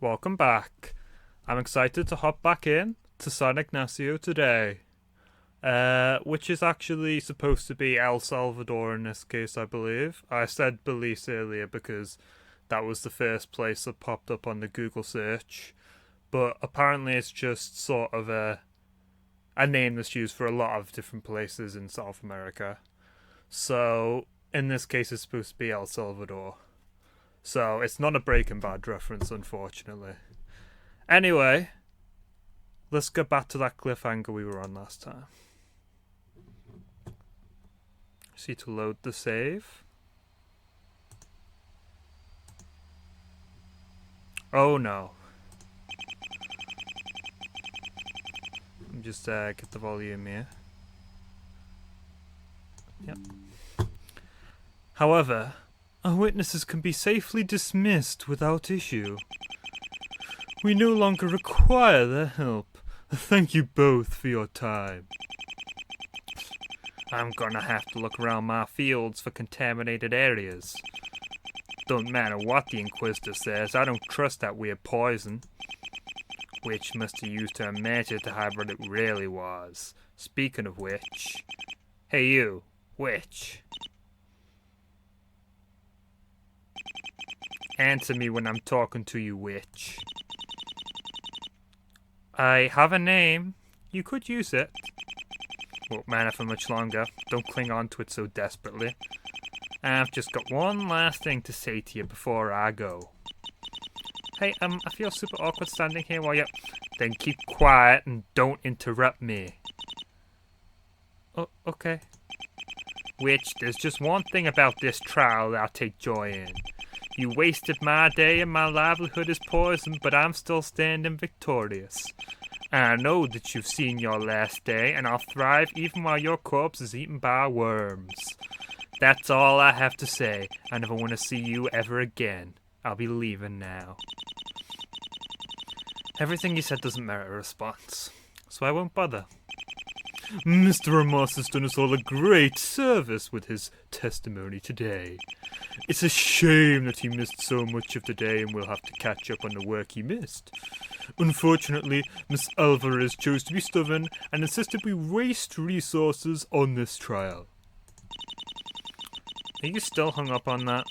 Welcome back. I'm excited to hop back in to San Ignacio today, which is actually supposed to be El Salvador in this case, I believe. I said Belize earlier because that was the first place that popped up on the Google search, but apparently it's just sort of a name that's used for a lot of different places in South America. So in this case, it's supposed to be El Salvador. So it's not a Breaking Bad reference, unfortunately. Anyway, let's get back to that cliffhanger we were on last time. See to load the save. Oh no. Let me just get the volume here. Yep. However, our witnesses can be safely dismissed without issue. We no longer require their help. Thank you both for your time. I'm gonna have to look around my fields for contaminated areas. Don't matter what the Inquisitor says, I don't trust that weird poison. Witch must have used her magic to hide what it really was. Speaking of which... Hey you, witch. Answer me when I'm talking to you, witch. I have a name. You could use it. Won't matter for much longer. Don't cling on to it so desperately. I've just got one last thing to say to you before I go. Hey, I feel super awkward standing here while you... Then keep quiet and don't interrupt me. Oh, okay. Witch, there's just one thing about this trial that I'll take joy in. You wasted my day and my livelihood is poisoned, but I'm still standing victorious. I know that you've seen your last day, and I'll thrive even while your corpse is eaten by worms. That's all I have to say. I never want to see you ever again. I'll be leaving now. Everything you said doesn't merit a response, so I won't bother. Mr. Ramos has done us all a great service with his testimony today. It's a shame that he missed so much of the day and we'll have to catch up on the work he missed. Unfortunately, Miss Alvarez chose to be stubborn and insisted we waste resources on this trial. Are you still hung up on that?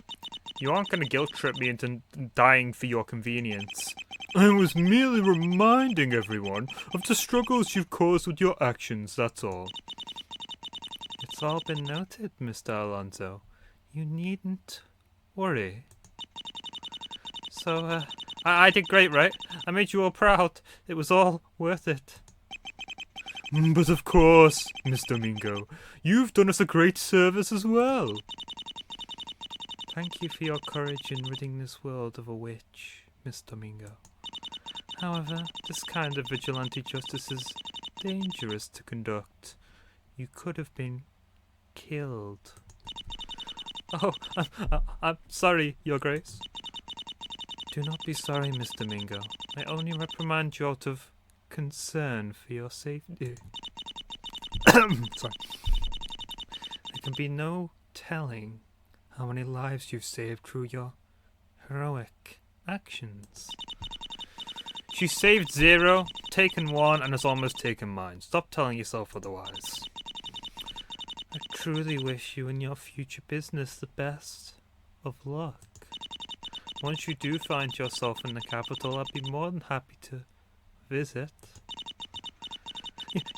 You aren't going to guilt trip me into dying for your convenience. I was merely reminding everyone of the struggles you've caused with your actions, that's all. It's all been noted, Mr. Alonso. You needn't worry. So, I did great, right? I made you all proud. It was all worth it. But of course, Miss Domingo, you've done us a great service as well. Thank you for your courage in ridding this world of a witch, Miss Domingo. However, this kind of vigilante justice is dangerous to conduct. You could have been killed. Oh, I'm sorry, Your Grace. Do not be sorry, Miss Domingo. I only reprimand you out of concern for your safety. Sorry. There can be no telling how many lives you've saved through your heroic actions. She saved 0, taken 1, and has almost taken mine. Stop telling yourself otherwise. I truly wish you and your future business the best of luck. Once you do find yourself in the capital, I'd be more than happy to visit.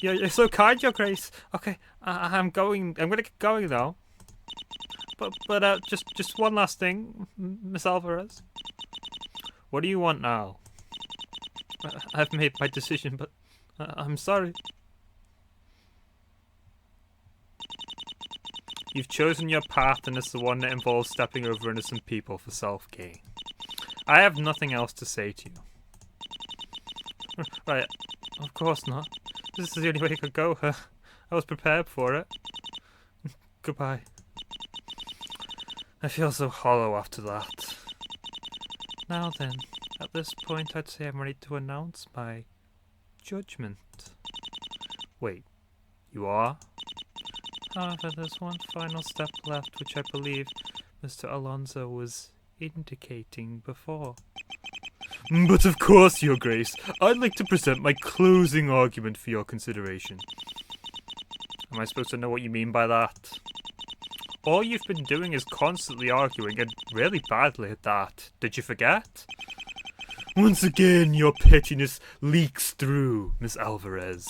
You're so kind, Your Grace. Okay, I'm going. I'm gonna get going though. But just one last thing, Miss Alvarez. What do you want now? I've made my decision, but I'm sorry. You've chosen your path, and it's the one that involves stepping over innocent people for self-gain. I have nothing else to say to you. Right, of course not. This is the only way it could go. I was prepared for it. Goodbye. I feel so hollow after that. Now then, at this point I'd say I'm ready to announce my judgment. Wait, you are? However, there's one final step left which I believe Mr. Alonso was indicating before. But of course, Your Grace, I'd like to present my closing argument for your consideration. Am I supposed to know what you mean by that? All you've been doing is constantly arguing, and really badly at that. Did you forget? Once again, your pettiness leaks through, Miss Alvarez.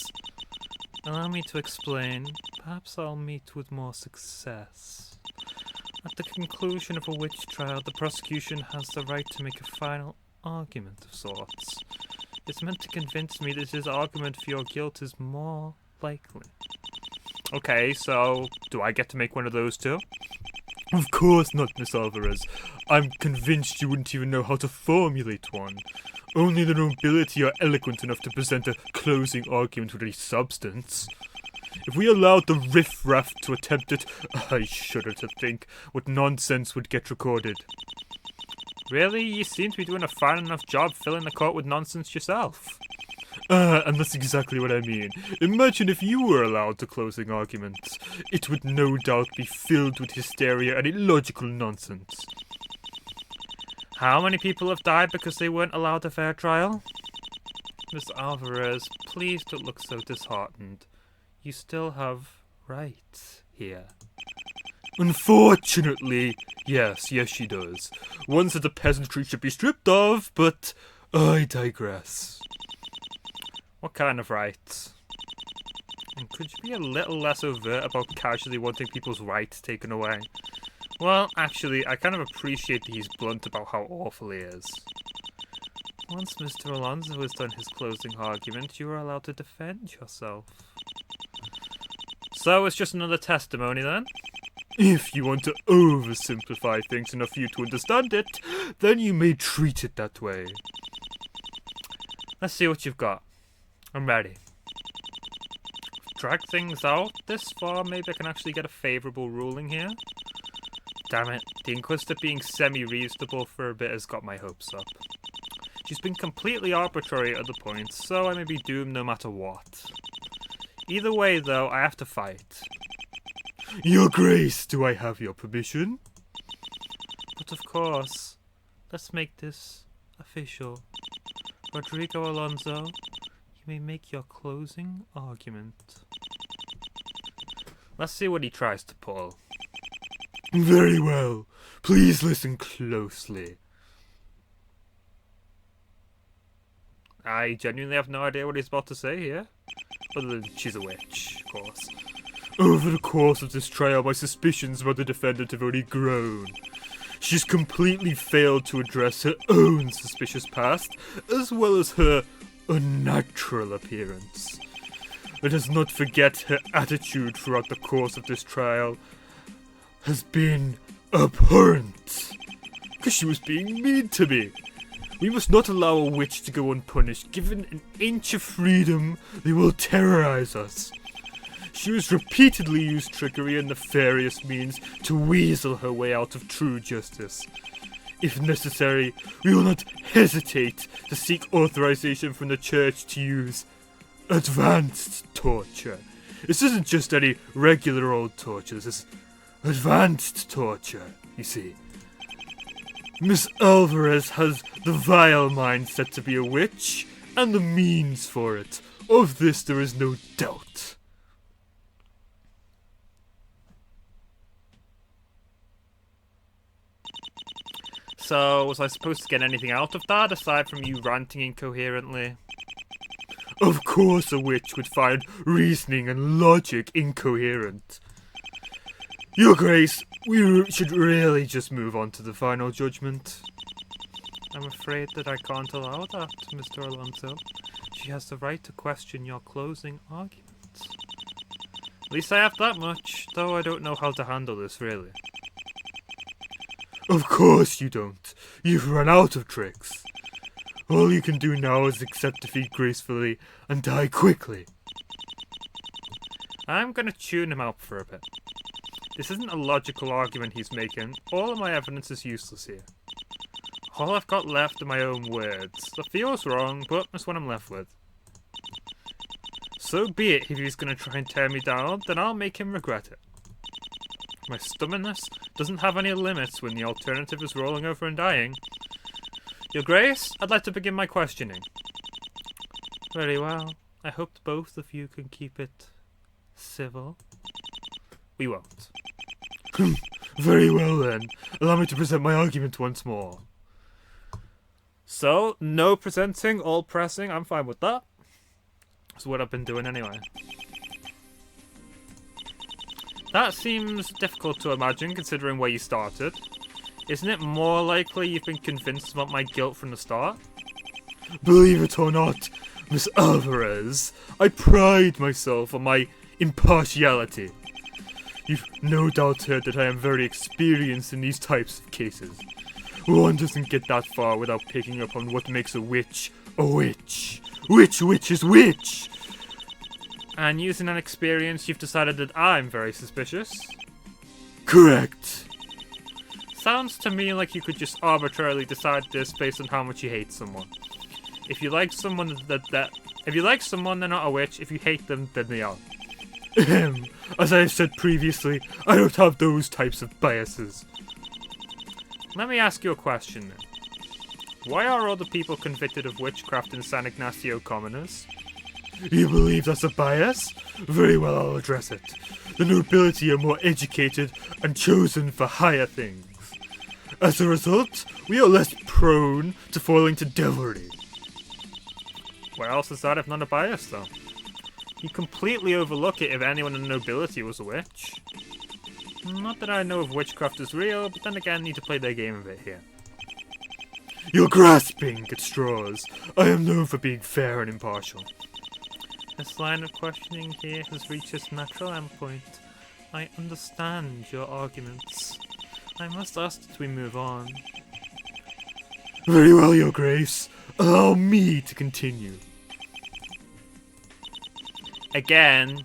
Allow me to explain. Perhaps I'll meet with more success. At the conclusion of a witch trial, the prosecution has the right to make a final argument of sorts. It's meant to convince me that his argument for your guilt is more likely. Okay, so do I get to make one of those too? Of course not, Miss Alvarez. I'm convinced you wouldn't even know how to formulate one. Only the nobility are eloquent enough to present a closing argument with any substance. If we allowed the riff-raff to attempt it, I shudder to think what nonsense would get recorded. Really? You seem to be doing a fine enough job filling the court with nonsense yourself. And that's exactly what I mean. Imagine if you were allowed the closing arguments. It would no doubt be filled with hysteria and illogical nonsense. How many people have died because they weren't allowed a fair trial? Miss Alvarez, please don't look so disheartened. You still have rights here. Unfortunately, yes, she does. Ones that the peasantry should be stripped of, but I digress. What kind of rights? And could you be a little less overt about casually wanting people's rights taken away? Well, actually, I kind of appreciate that he's blunt about how awful he is. Once Mr. Alonso has done his closing argument, you are allowed to defend yourself. So it's just another testimony then? If you want to oversimplify things enough for you to understand it, then you may treat it that way. Let's see what you've got. I'm ready. Drag things out this far, maybe I can actually get a favourable ruling here. Damn it, the Inquisitor being semi-reasonable for a bit has got my hopes up. She's been completely arbitrary at other points, so I may be doomed no matter what. Either way, though, I have to fight. Your Grace, do I have your permission? But of course. Let's make this official. Rodrigo Alonso, you may make your closing argument. Let's see what he tries to pull. Very well. Please listen closely. I genuinely have no idea what he's about to say here. Other than she's a witch, of course. Over the course of this trial, my suspicions about the defendant have only grown. She's completely failed to address her own suspicious past, as well as her unnatural appearance. Let us not forget her attitude throughout the course of this trial has been abhorrent. Because she was being mean to me. We must not allow a witch to go unpunished. Given an inch of freedom, they will terrorize us. She has repeatedly used trickery and nefarious means to weasel her way out of true justice. If necessary, we will not hesitate to seek authorization from the church to use advanced torture. This isn't just any regular old torture, this is advanced torture, you see. Miss Alvarez has the vile mindset to be a witch, and the means for it. Of this there is no doubt. So, was I supposed to get anything out of that, aside from you ranting incoherently? Of course a witch would find reasoning and logic incoherent. Your Grace, we should really just move on to the final judgment. I'm afraid that I can't allow that, Mr. Alonso. She has the right to question your closing arguments. At least I have that much, though I don't know how to handle this, really. Of course you don't. You've run out of tricks. All you can do now is accept defeat gracefully and die quickly. I'm gonna tune him out for a bit. This isn't a logical argument he's making. All of my evidence is useless here. All I've got left are my own words. That feels wrong, but that's what I'm left with. So be it. If he's going to try and tear me down, then I'll make him regret it. My stubbornness doesn't have any limits when the alternative is rolling over and dying. Your Grace, I'd like to begin my questioning. Very well. I hope both of you can keep it civil. We won't. Very well then. Allow me to present my argument once more. So, no presenting, all pressing. I'm fine with that. That's what I've been doing anyway. That seems difficult to imagine considering where you started. Isn't it more likely you've been convinced about my guilt from the start? Believe it or not, Miss Alvarez, I pride myself on my impartiality. You've no doubt heard that I am very experienced in these types of cases. One doesn't get that far without picking up on what makes a witch a witch. Which witch is which? And using that experience, you've decided that I'm very suspicious? Correct. Sounds to me like you could just arbitrarily decide this based on how much you hate someone. If you like someone, if you like someone, they're not a witch. If you hate them, then they are. As I have said previously, I don't have those types of biases. Let me ask you a question then. Why are all the people convicted of witchcraft in San Ignacio commoners? You believe that's a bias? Very well, I'll address it. The nobility are more educated and chosen for higher things. As a result, we are less prone to falling to devilry. Where else is that if not a bias, though? You completely overlook it if anyone in the nobility was a witch. Not that I know if witchcraft is real, but then again, need to play their game a bit here. You're grasping at straws. I am known for being fair and impartial. This line of questioning here has reached its natural endpoint. I understand your arguments. I must ask that we move on. Very well, Your Grace. Allow me to continue. Again,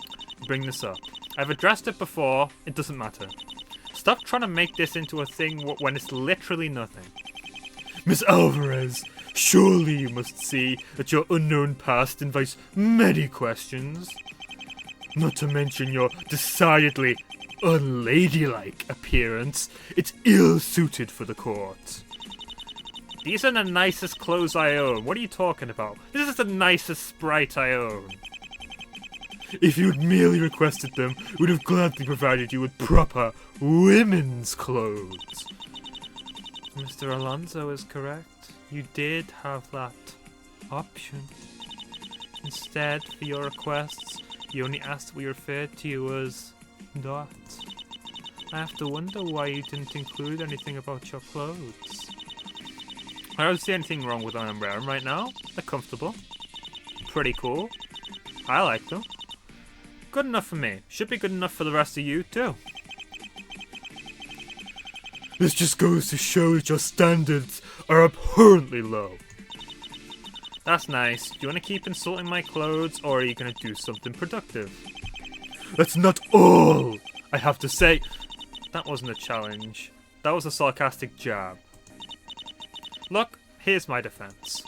bring this up. I've addressed it before, it doesn't matter. Stop trying to make this into a thing when it's literally nothing. Miss Alvarez, surely you must see that your unknown past invites many questions. Not to mention your decidedly unladylike appearance. It's ill-suited for the court. These are the nicest clothes I own. What are you talking about? This is the nicest sprite I own. If you'd merely requested them, we would have gladly provided you with proper women's clothes. Mr. Alonso is correct. You did have that option. Instead, for your requests, you only asked that we referred to you as that. I have to wonder why you didn't include anything about your clothes. I don't see anything wrong with what I'm wearing right now. They're comfortable. Pretty cool. I like them. Good enough for me. Should be good enough for the rest of you, too. This just goes to show that your standards are abhorrently low. That's nice. Do you want to keep insulting my clothes, or are you going to do something productive? That's not all I have to say. That wasn't a challenge. That was a sarcastic jab. Look, here's my defense.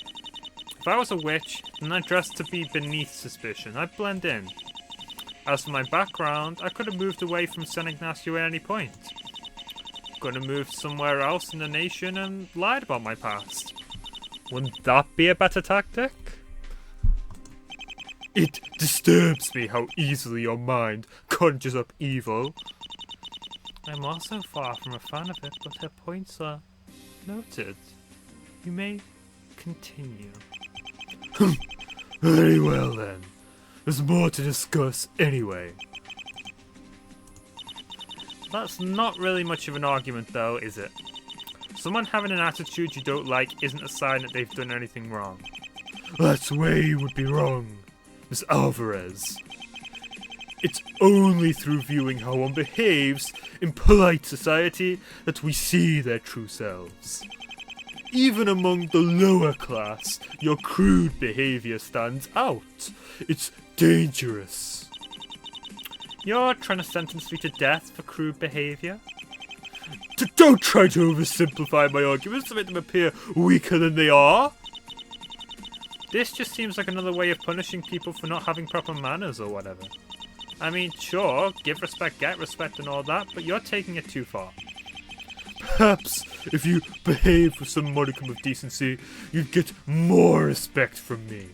If I was a witch, then I'd dress to be beneath suspicion. I'd blend in. As for my background, I could have moved away from San Ignacio at any point. Could have moved somewhere else in the nation and lied about my past. Wouldn't that be a better tactic? It disturbs me how easily your mind conjures up evil. I'm also far from a fan of it, but her points are noted. You may continue. Very well then. There's more to discuss anyway. That's not really much of an argument though, is it? Someone having an attitude you don't like isn't a sign that they've done anything wrong. That's where you would be wrong, Miss Alvarez. It's only through viewing how one behaves in polite society that we see their true selves. Even among the lower class, your crude behavior stands out. It's dangerous. You're trying to sentence me to death for crude behavior? Don't try to oversimplify my arguments to make them appear weaker than they are. This just seems like another way of punishing people for not having proper manners or whatever. I mean, sure, give respect, get respect and all that, but you're taking it too far. Perhaps if you behaved with some modicum of decency, you'd get more respect from me.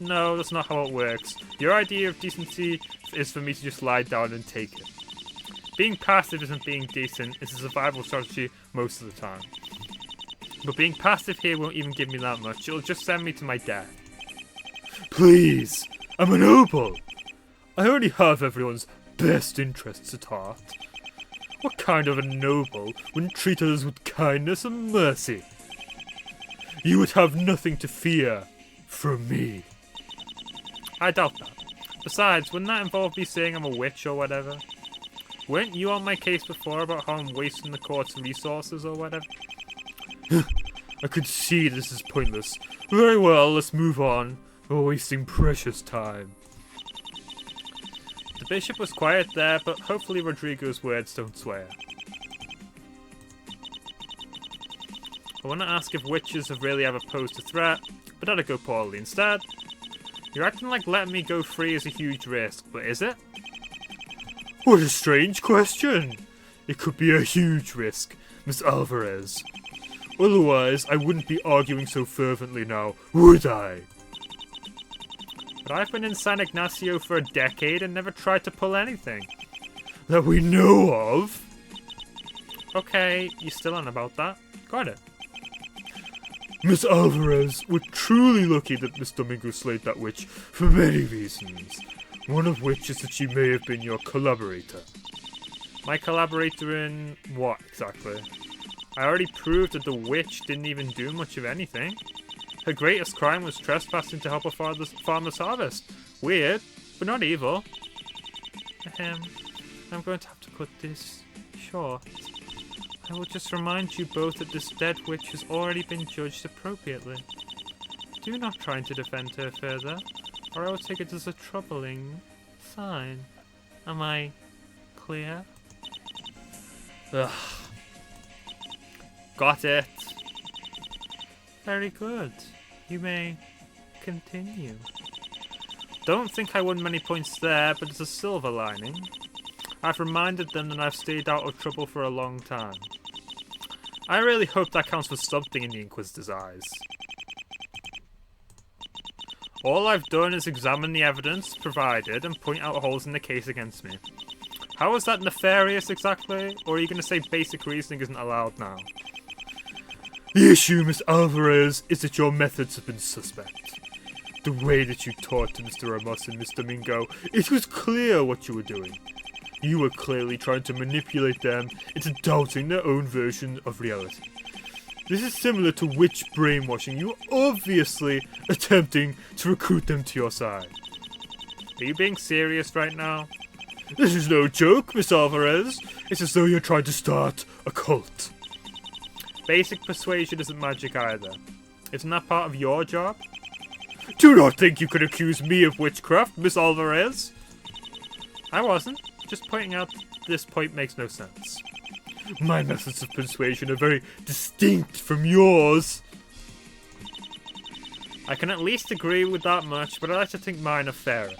No, that's not how it works. Your idea of decency is for me to just lie down and take it. Being passive isn't being decent, it's a survival strategy most of the time. But being passive here won't even give me that much, it'll just send me to my death. Please, I'm a noble. I only have everyone's best interests at heart. What kind of a noble wouldn't treat others with kindness and mercy? You would have nothing to fear from me. I doubt that. Besides, wouldn't that involve me saying I'm a witch or whatever? Weren't you on my case before about how I'm wasting the court's resources or whatever? I could see this is pointless. Very well, let's move on. We're wasting precious time. The bishop was quiet there, but hopefully Rodrigo's words don't swear. I want to ask if witches have really ever posed a threat, but that'll go poorly instead. You're acting like letting me go free is a huge risk, but is it? What a strange question! It could be a huge risk, Miss Alvarez. Otherwise, I wouldn't be arguing so fervently now, would I? But I've been in San Ignacio for a decade and never tried to pull anything. That we know of? Okay, you still on about that? Got it. Miss Alvarez, we're truly lucky that Miss Domingo slayed that witch for many reasons. One of which is that she may have been your collaborator. My collaborator in what, exactly? I already proved that the witch didn't even do much of anything. Her greatest crime was trespassing to help a farmer's harvest. Weird, but not evil. I'm going to have to cut this short. I will just remind you both that this dead witch has already been judged appropriately. Do not try to defend her further, or I will take it as a troubling sign. Am I clear? Ugh. Got it. Very good. You may continue. Don't think I won many points there, but it's a silver lining. I've reminded them that I've stayed out of trouble for a long time. I really hope that counts for something in the Inquisitor's eyes. All I've done is examine the evidence provided and point out holes in the case against me. How is that nefarious exactly? Or are you going to say basic reasoning isn't allowed now? The issue, Miss Alvarez, is that your methods have been suspect. The way that you taught to Mr. Ramos and Miss Domingo, it was clear what you were doing. You were clearly trying to manipulate them into doubting their own version of reality. This is similar to witch brainwashing. You were obviously attempting to recruit them to your side. Are you being serious right now? This is no joke, Miss Alvarez. It's as though you're trying to start a cult. Basic persuasion isn't magic either. Isn't that part of your job? Do not think you could accuse me of witchcraft, Miss Alvarez. I wasn't. Just pointing out this point makes no sense. My methods of persuasion are very distinct from yours. I can at least agree with that much, but I like to think mine are fairer.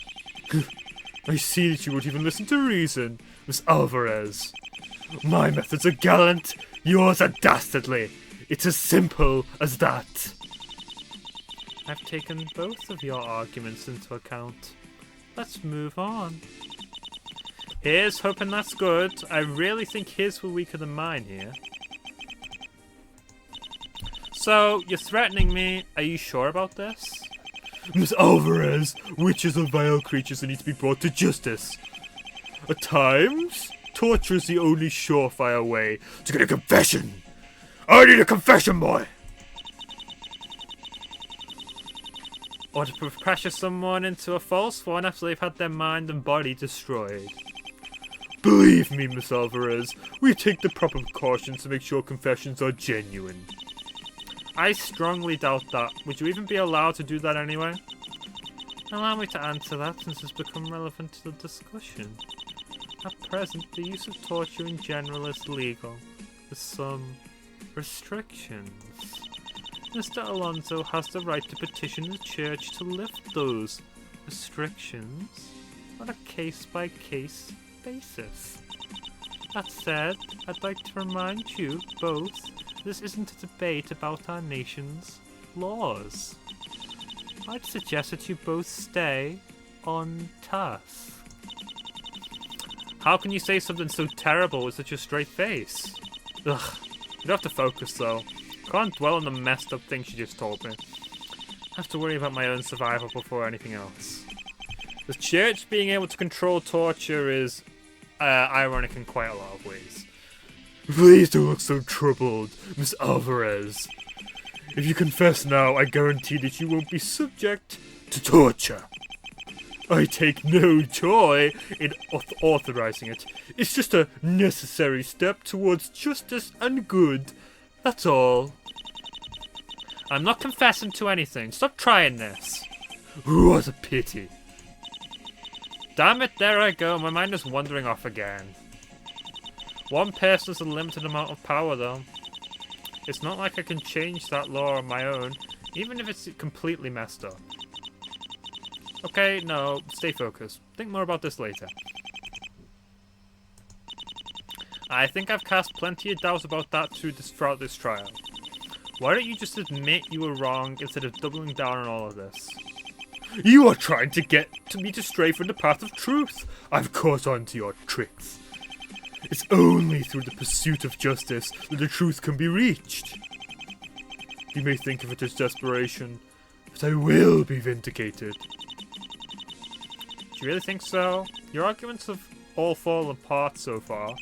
I see that you won't even listen to reason, Miss Alvarez. My methods are gallant, yours are dastardly. It's as simple as that. I've taken both of your arguments into account. Let's move on. Here's hoping that's good. I really think his were weaker than mine here. So, you're threatening me. Are you sure about this? Miss Alvarez, witches are vile creatures that need to be brought to justice. At times, torture is the only surefire way to get a confession. I need a confession, boy! Or to pressure someone into a false one after they've had their mind and body destroyed. Believe me, Miss Alvarez, we take the proper precautions to make sure confessions are genuine. I strongly doubt that. Would you even be allowed to do that anyway? Allow me to answer that since it's become relevant to the discussion. At present, the use of torture in general is legal, with some restrictions. Mr. Alonso has the right to petition the church to lift those restrictions on a case-by-case basis. That said, I'd like to remind you both, this isn't a debate about our nation's laws. I'd suggest that you both stay on task. How can you say something so terrible with such a straight face? Ugh, you have to focus though. Can't dwell on the messed up thing she just told me. I have to worry about my own survival before anything else. The church being able to control torture is ironic in quite a lot of ways. Please don't look so troubled, Miss Alvarez. If you confess now, I guarantee that you won't be subject to torture. I take no joy in authorizing it. It's just a necessary step towards justice and good. That's all. I'm not confessing to anything. Stop trying this. What a pity. Damn it, there I go. My mind is wandering off again. One person has a limited amount of power, though. It's not like I can change that law on my own, even if it's completely messed up. Okay, no, stay focused. Think more about this later. I think I've cast plenty of doubts about that throughout this trial. Why don't you just admit you were wrong instead of doubling down on all of this? You are trying to get me to stray from the path of truth. I've caught on to your tricks. It's only through the pursuit of justice that the truth can be reached. You may think of it as desperation, but I will be vindicated. Do you really think so? Your arguments have all fallen apart so far.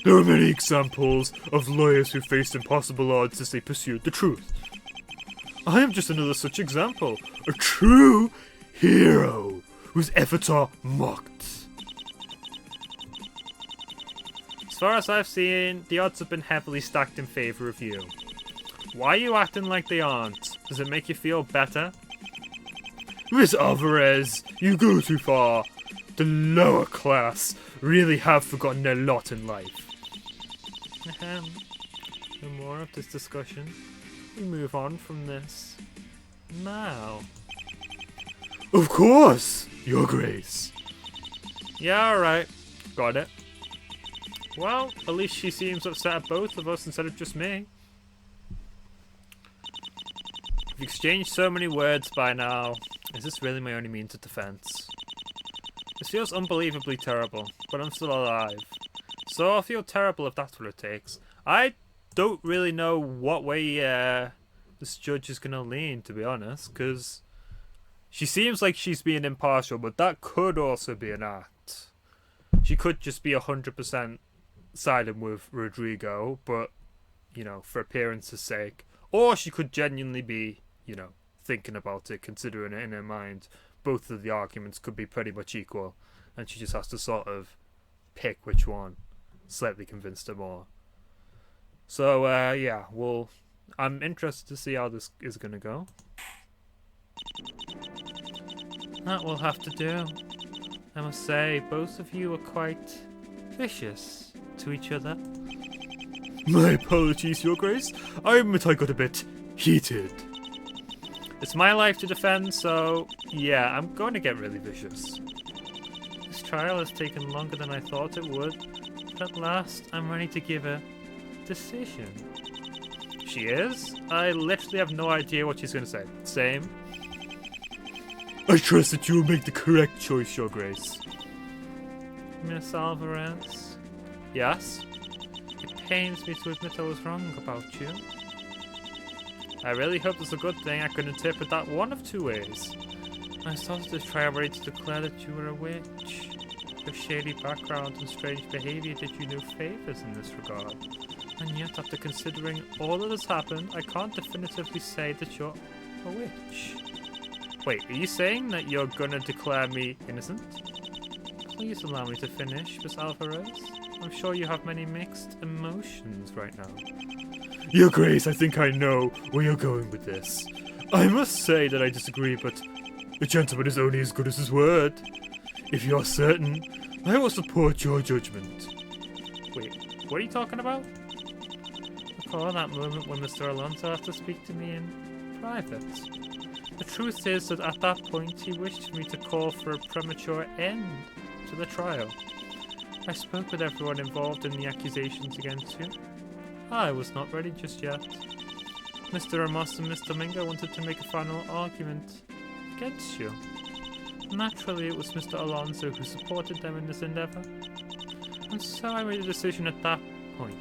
There are many examples of lawyers who faced impossible odds as they pursued the truth. I am just another such example. A true hero whose efforts are mocked. As far as I've seen, the odds have been heavily stacked in favor of you. Why are you acting like they aren't? Does it make you feel better? Miss Alvarez, you go too far. The lower class really have forgotten their lot in life. No more of this discussion. We move on from this now. Of course, Your Grace. Yeah, alright. Got it. Well, at least she seems upset at both of us instead of just me. We've exchanged so many words by now. Is this really my only means of defense? This feels unbelievably terrible, but I'm still alive. So I'll feel terrible if that's what it takes. I don't really know what way this judge is going to lean, to be honest, because she seems like she's being impartial, but that could also be an act. She could just be 100% siding with Rodrigo, but, you know, for appearance's sake. Or she could genuinely be, you know, thinking about it, considering it in her mind. Both of the arguments could be pretty much equal, and she just has to sort of pick which one slightly convinced her more. So, yeah, well, I'm interested to see how this is going to go. That will have to do. I must say, both of you are quite vicious to each other. My apologies, Your Grace. I admit I got a bit heated. It's my life to defend, so yeah, I'm going to get really vicious. This trial has taken longer than I thought it would, but at last I'm ready to give a decision. She is? I literally have no idea what she's going to say. Same. I trust that you will make the correct choice, Your Grace. Miss Alvarez? Yes? It pains me to admit I was wrong about you. I really hope it's a good thing. I could interpret that one of two ways. I started this trial ready to declare that you were a witch. Your shady background and strange behaviour did you no favours in this regard. And yet, after considering all that has happened, I can't definitively say that you're a witch. Wait, are you saying that you're gonna declare me innocent? Please allow me to finish, Miss Alvarez. I'm sure you have many mixed emotions right now. Your Grace, I think I know where you're going with this. I must say that I disagree, but a gentleman is only as good as his word. If you're certain, I will support your judgment. Wait, what are you talking about? Recall that moment when Mr. Alonso had to speak to me in private. The truth is that at that point he wished me to call for a premature end to the trial. I spoke with everyone involved in the accusations against you. I was not ready just yet. Mr. Ramos and Mr. Mingo wanted to make a final argument against you. Naturally, it was Mr. Alonso who supported them in this endeavour. And so I made a decision at that point.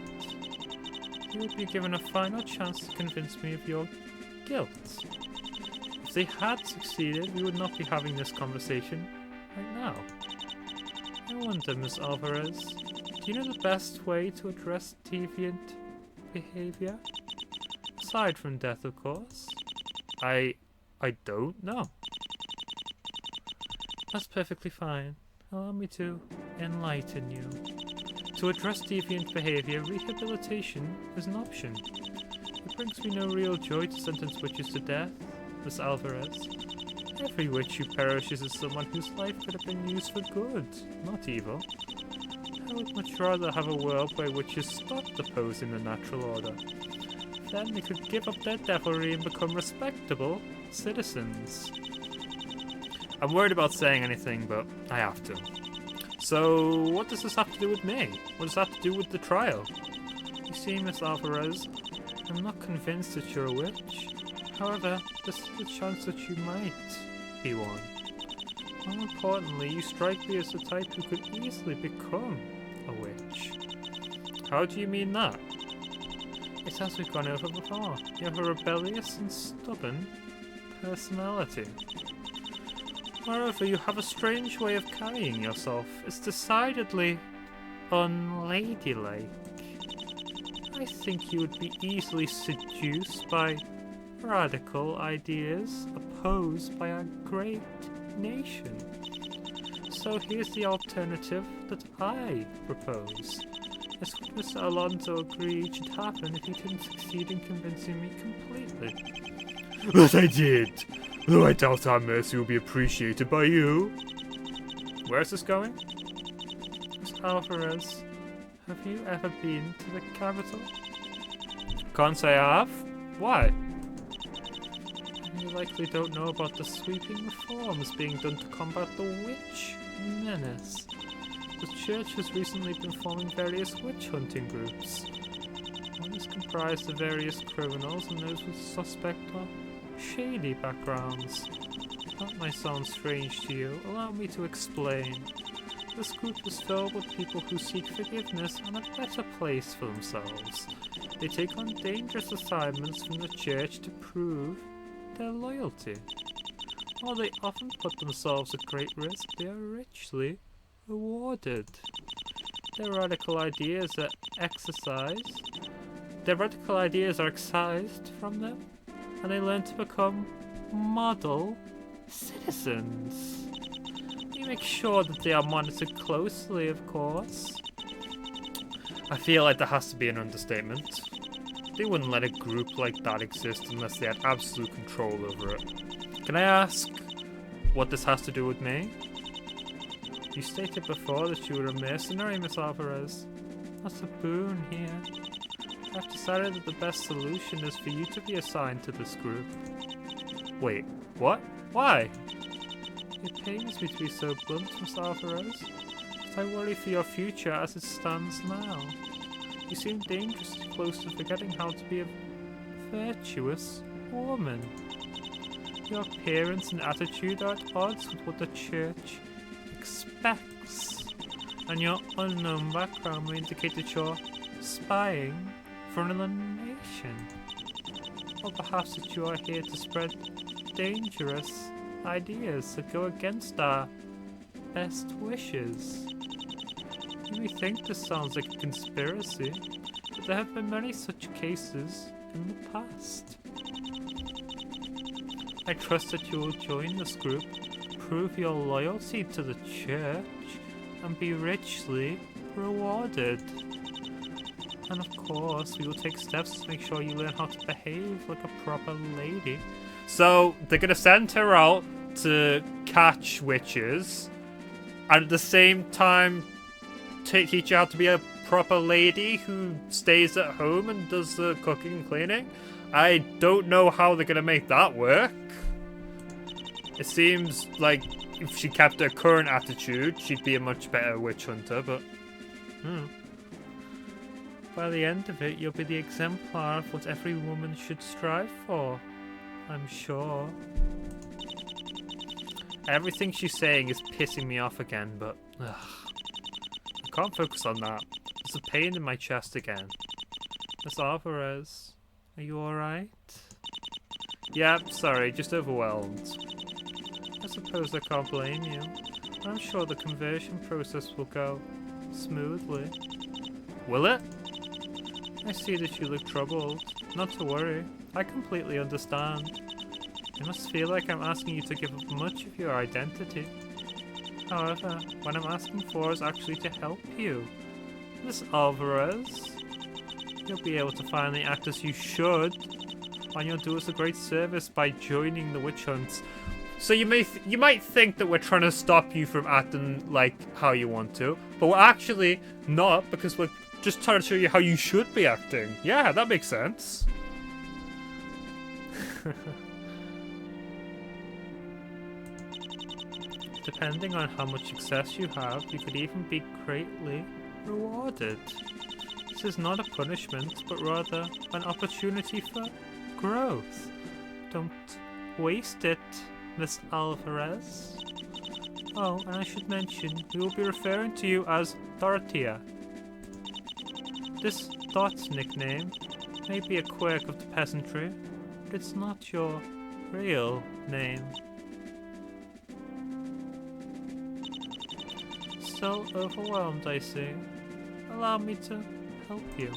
You would be given a final chance to convince me of your guilt. If they had succeeded, we would not be having this conversation right now. I wonder, Miss Alvarez, do you know the best way to address deviant behaviour? Aside from death, of course. I don't know. That's perfectly fine. Allow me to enlighten you. To address deviant behaviour, rehabilitation is an option. It brings me no real joy to sentence witches to death, Miss Alvarez. Every witch who perishes is someone whose life could have been used for good, not evil. I would much rather have a world where witches stopped opposing the natural order. Then they could give up their devilry and become respectable citizens. I'm worried about saying anything, but I have to. So, what does this have to do with me? What does that have to do with the trial? You see, Miss Alvarez, I'm not convinced that you're a witch. However, there's a chance that you might be one. More importantly, you strike me as the type who could easily become a witch. How do you mean that? It's as we've gone over before. You have a rebellious and stubborn personality. Moreover, you have a strange way of carrying yourself. It's decidedly unladylike. I think you would be easily seduced by radical ideas opposed by a great nation. So here's the alternative that I propose. As what Mr. Alonso agreed should happen if he didn't succeed in convincing me completely. But I did! Though I doubt our mercy will be appreciated by you. Where's this going? Miss Alvarez, have you ever been to the capital? Can't say I have. Why? You likely don't know about the sweeping reforms being done to combat the witch menace. The church has recently been forming various witch hunting groups. One is comprised of various criminals and those with suspect or shady backgrounds. That might sound strange to you. Allow me to explain. This group is filled with people who seek forgiveness and a better place for themselves. They take on dangerous assignments from the church to prove their loyalty. While they often put themselves at great risk, they are richly rewarded. Their radical ideas are excised from them, and they learn to become model citizens. We make sure that they are monitored closely, of course. I feel like there has to be an understatement. They wouldn't let a group like that exist unless they had absolute control over it. Can I ask what this has to do with me? You stated before that you were a mercenary, Miss Alvarez. That's a boon here. I've decided that the best solution is for you to be assigned to this group. Wait, what? Why? It pains me to be so blunt, Miss Alvarez, but I worry for your future as it stands now. You seem dangerously close to forgetting how to be a virtuous woman. Your appearance and attitude are at odds with what the church expects, and your unknown background may indicate that you're spying for another nation. Or perhaps that you are here to spread dangerous ideas that go against our best wishes. You may think this sounds like a conspiracy, but there have been many such cases in the past. I trust that you will join this group, prove your loyalty to the church, and be richly rewarded. And of course, we will take steps to make sure you learn how to behave like a proper lady. So, they're gonna send her out to catch witches, and at the same time teach you how to be a proper lady who stays at home and does the cooking and cleaning. I don't know how they're gonna make that work. It seems like if she kept her current attitude, she'd be a much better witch hunter, but By the end of it, you'll be the exemplar of what every woman should strive for. I'm sure. Everything she's saying is pissing me off again, but I can't focus on that. There's a pain in my chest again. Miss Alvarez, are you alright? Yeah, sorry, just overwhelmed. I suppose I can't blame you. I'm sure the conversion process will go smoothly. Will it? I see that you look troubled. Not to worry. I completely understand. It must feel like I'm asking you to give up much of your identity. However, what I'm asking for is actually to help you. Miss Alvarez, you'll be able to finally act as you should, and you'll do us a great service by joining the witch hunts. So you might think that we're trying to stop you from acting like how you want to, but we're actually not, because we're just trying to show you how you should be acting. Yeah, that makes sense. Depending on how much success you have, you could even be greatly rewarded. This is not a punishment, but rather an opportunity for growth. Don't waste it, Miss Alvarez. Oh, and I should mention, we will be referring to you as Dorothea. This Dot's nickname may be a quirk of the peasantry, but it's not your real name. Still overwhelmed, I see. Allow me to help you.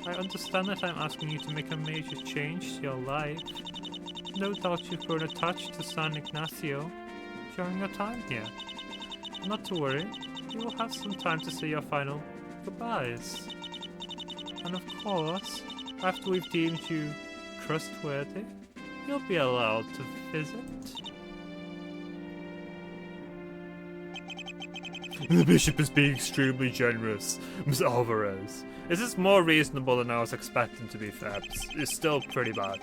I understand that I'm asking you to make a major change to your life. No doubt you've grown attached to San Ignacio during your time here. Not to worry, you will have some time to say your final goodbyes. And of course, after we've deemed you trustworthy, you'll be allowed to visit. The bishop is being extremely generous, Miss Alvarez. Is this more reasonable than I was expecting, to be fair? It's still pretty bad.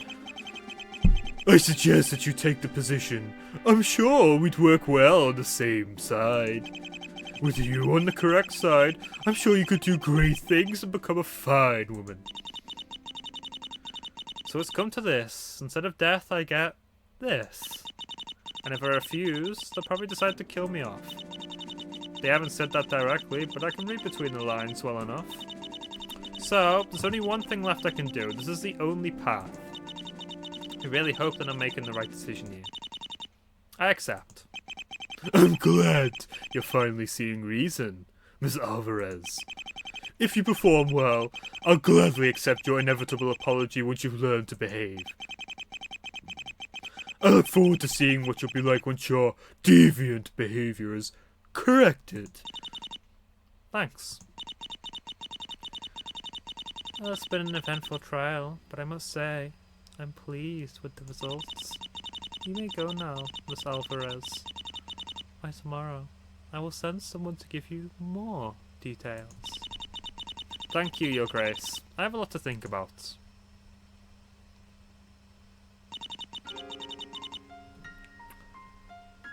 I suggest that you take the position. I'm sure we'd work well on the same side. With you on the correct side, I'm sure you could do great things and become a fine woman. So it's come to this. Instead of death, I get this. And if I refuse, they'll probably decide to kill me off. They haven't said that directly, but I can read between the lines well enough. So, there's only one thing left I can do. This is the only path. I really hope that I'm making the right decision here. I accept. I'm glad you're finally seeing reason, Miss Alvarez. If you perform well, I'll gladly accept your inevitable apology once you've learned to behave. I look forward to seeing what you'll be like once your deviant behavior is corrected. Thanks. Well, it's been an eventful trial, but I must say, I'm pleased with the results. You may go now, Miss Alvarez. By tomorrow, I will send someone to give you more details. Thank you, Your Grace. I have a lot to think about.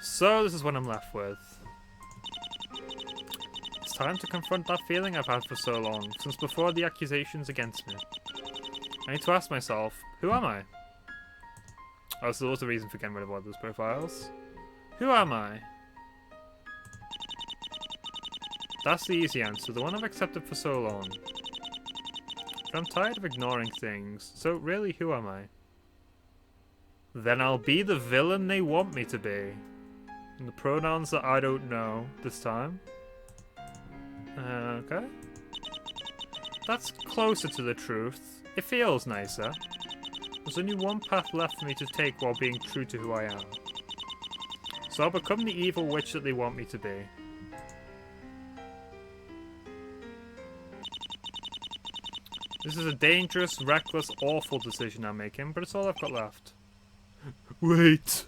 So, this is what I'm left with. It's time to confront that feeling I've had for so long, since before the accusations against me. I need to ask myself, who am I? Oh, so there was a reason for getting rid of all those profiles. Who am I? That's the easy answer, the one I've accepted for so long. But I'm tired of ignoring things, so really, who am I? Then I'll be the villain they want me to be. And the pronouns that I don't know this time. Okay. That's closer to the truth. It feels nicer. There's only one path left for me to take while being true to who I am. So I'll become the evil witch that they want me to be. This is a dangerous, reckless, awful decision I'm making, but it's all I've got left. Wait.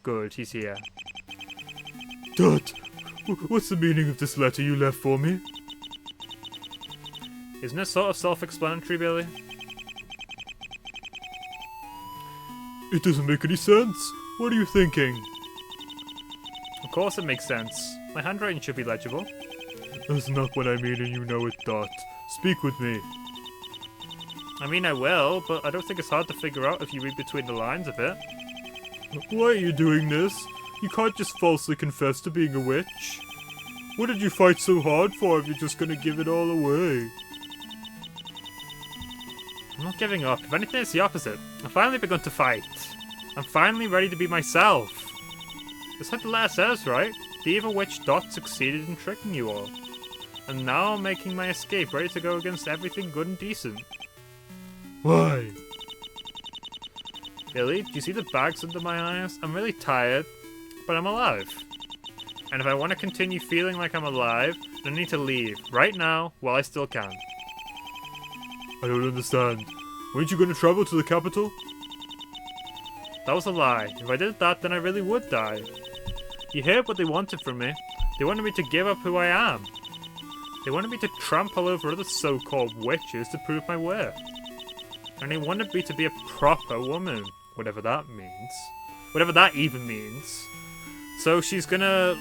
Good, he's here. Dot, what's the meaning of this letter you left for me? Isn't it sort of self-explanatory, Billy? It doesn't make any sense. What are you thinking? Of course it makes sense. My handwriting should be legible. That's not what I mean, and you know it, Dot. Speak with me. I mean, I will, but I don't think it's hard to figure out if you read between the lines a bit. Why are you doing this? You can't just falsely confess to being a witch. What did you fight so hard for if you're just gonna give it all away? I'm not giving up. If anything, it's the opposite. I've finally begun to fight. I'm finally ready to be myself. That's what the letter says, right? The evil witch Dot succeeded in tricking you all. And now I'm making my escape, ready to go against everything good and decent. Why? Billy, do you see the bags under my eyes? I'm really tired, but I'm alive. And if I want to continue feeling like I'm alive, then I need to leave, right now, while I still can. I don't understand. Weren't you going to travel to the capital? That was a lie. If I did that, then I really would die. You heard what they wanted from me. They wanted me to give up who I am. They wanted me to trample over other so-called witches to prove my worth. And they wanted me to be a proper woman. Whatever that means. Whatever that even means. So she's gonna...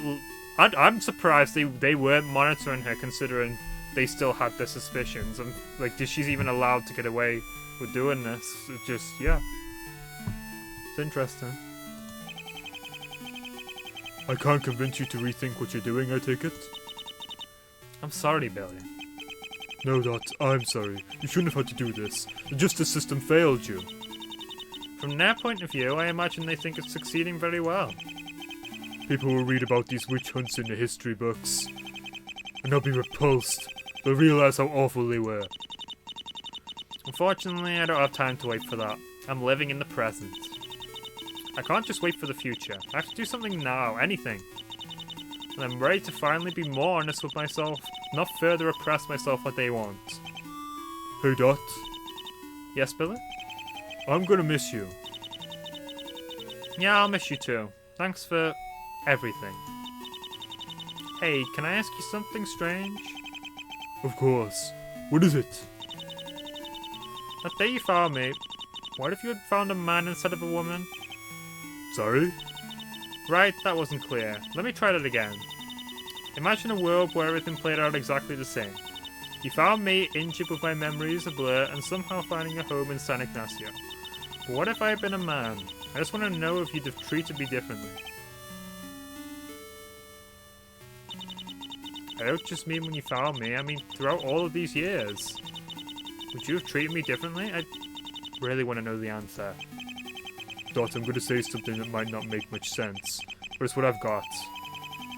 I'm surprised they weren't monitoring her, considering they still had their suspicions. And, like, she's even allowed to get away with doing this. It just, yeah. It's interesting. I can't convince you to rethink what you're doing, I take it? I'm sorry, Billy. No, Dot, I'm sorry. You shouldn't have had to do this. The justice system failed you. From their point of view, I imagine they think it's succeeding very well. People will read about these witch hunts in the history books, and they'll be repulsed. They'll realise how awful they were. Unfortunately, I don't have time to wait for that. I'm living in the present. I can't just wait for the future. I have to do something now, anything. And I'm ready to finally be more honest with myself, not further oppress myself like they want. Hey, Dot? Yes, Billy? I'm gonna miss you. Yeah, I'll miss you too. Thanks for everything. Hey, can I ask you something strange? Of course. What is it? That day you found me, what if you had found a man instead of a woman? Sorry? Right, that wasn't clear. Let me try that again. Imagine a world where everything played out exactly the same. You found me injured with my memories a blur and somehow finding a home in San Ignacio. But what if I had been a man? I just want to know if you'd have treated me differently. I don't just mean when you found me, I mean throughout all of these years. Would you have treated me differently? I really want to know the answer. Dot, I'm going to say something that might not make much sense, but it's what I've got.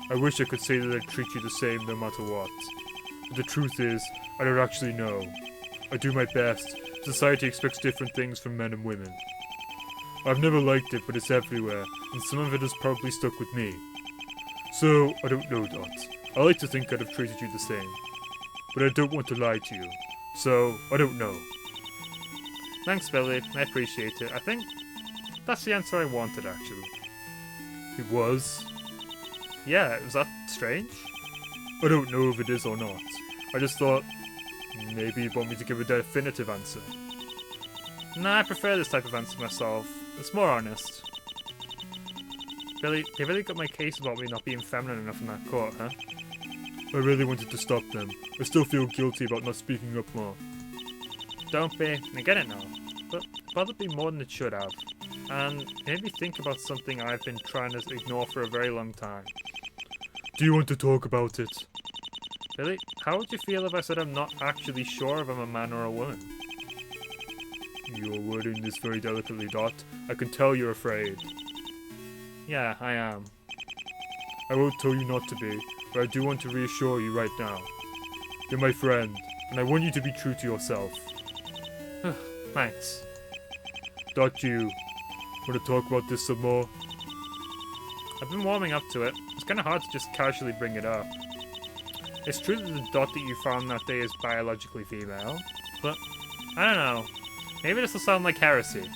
I wish I could say that I'd treat you the same no matter what. But the truth is, I don't actually know. I do my best. Society expects different things from men and women. I've never liked it, but it's everywhere, and some of it has probably stuck with me. So, I don't know, Dot. I like to think I'd have treated you the same. But I don't want to lie to you. So, I don't know. Thanks, Billy. I appreciate it. I think that's the answer I wanted, actually. It was? Yeah, was that strange? I don't know if it is or not. I just thought, maybe you'd want me to give a definitive answer. Nah, I prefer this type of answer myself. It's more honest. Billy, they really got my case about me not being feminine enough in that court, huh? I really wanted to stop them. I still feel guilty about not speaking up more. Don't be. I get it now. But it bothered me more than it should have. And it made me think about something I've been trying to ignore for a very long time. Do you want to talk about it? Billy, how would you feel if I said I'm not actually sure if I'm a man or a woman? You're wording this very delicately, Dot. I can tell you're afraid. Yeah, I am. I won't tell you not to be, but I do want to reassure you right now. You're my friend, and I want you to be true to yourself. Thanks. Dot, you want to talk about this some more? I've been warming up to it. It's kind of hard to just casually bring it up. It's true that the Dot that you found that day is biologically female, but I don't know. Maybe this will sound like heresy.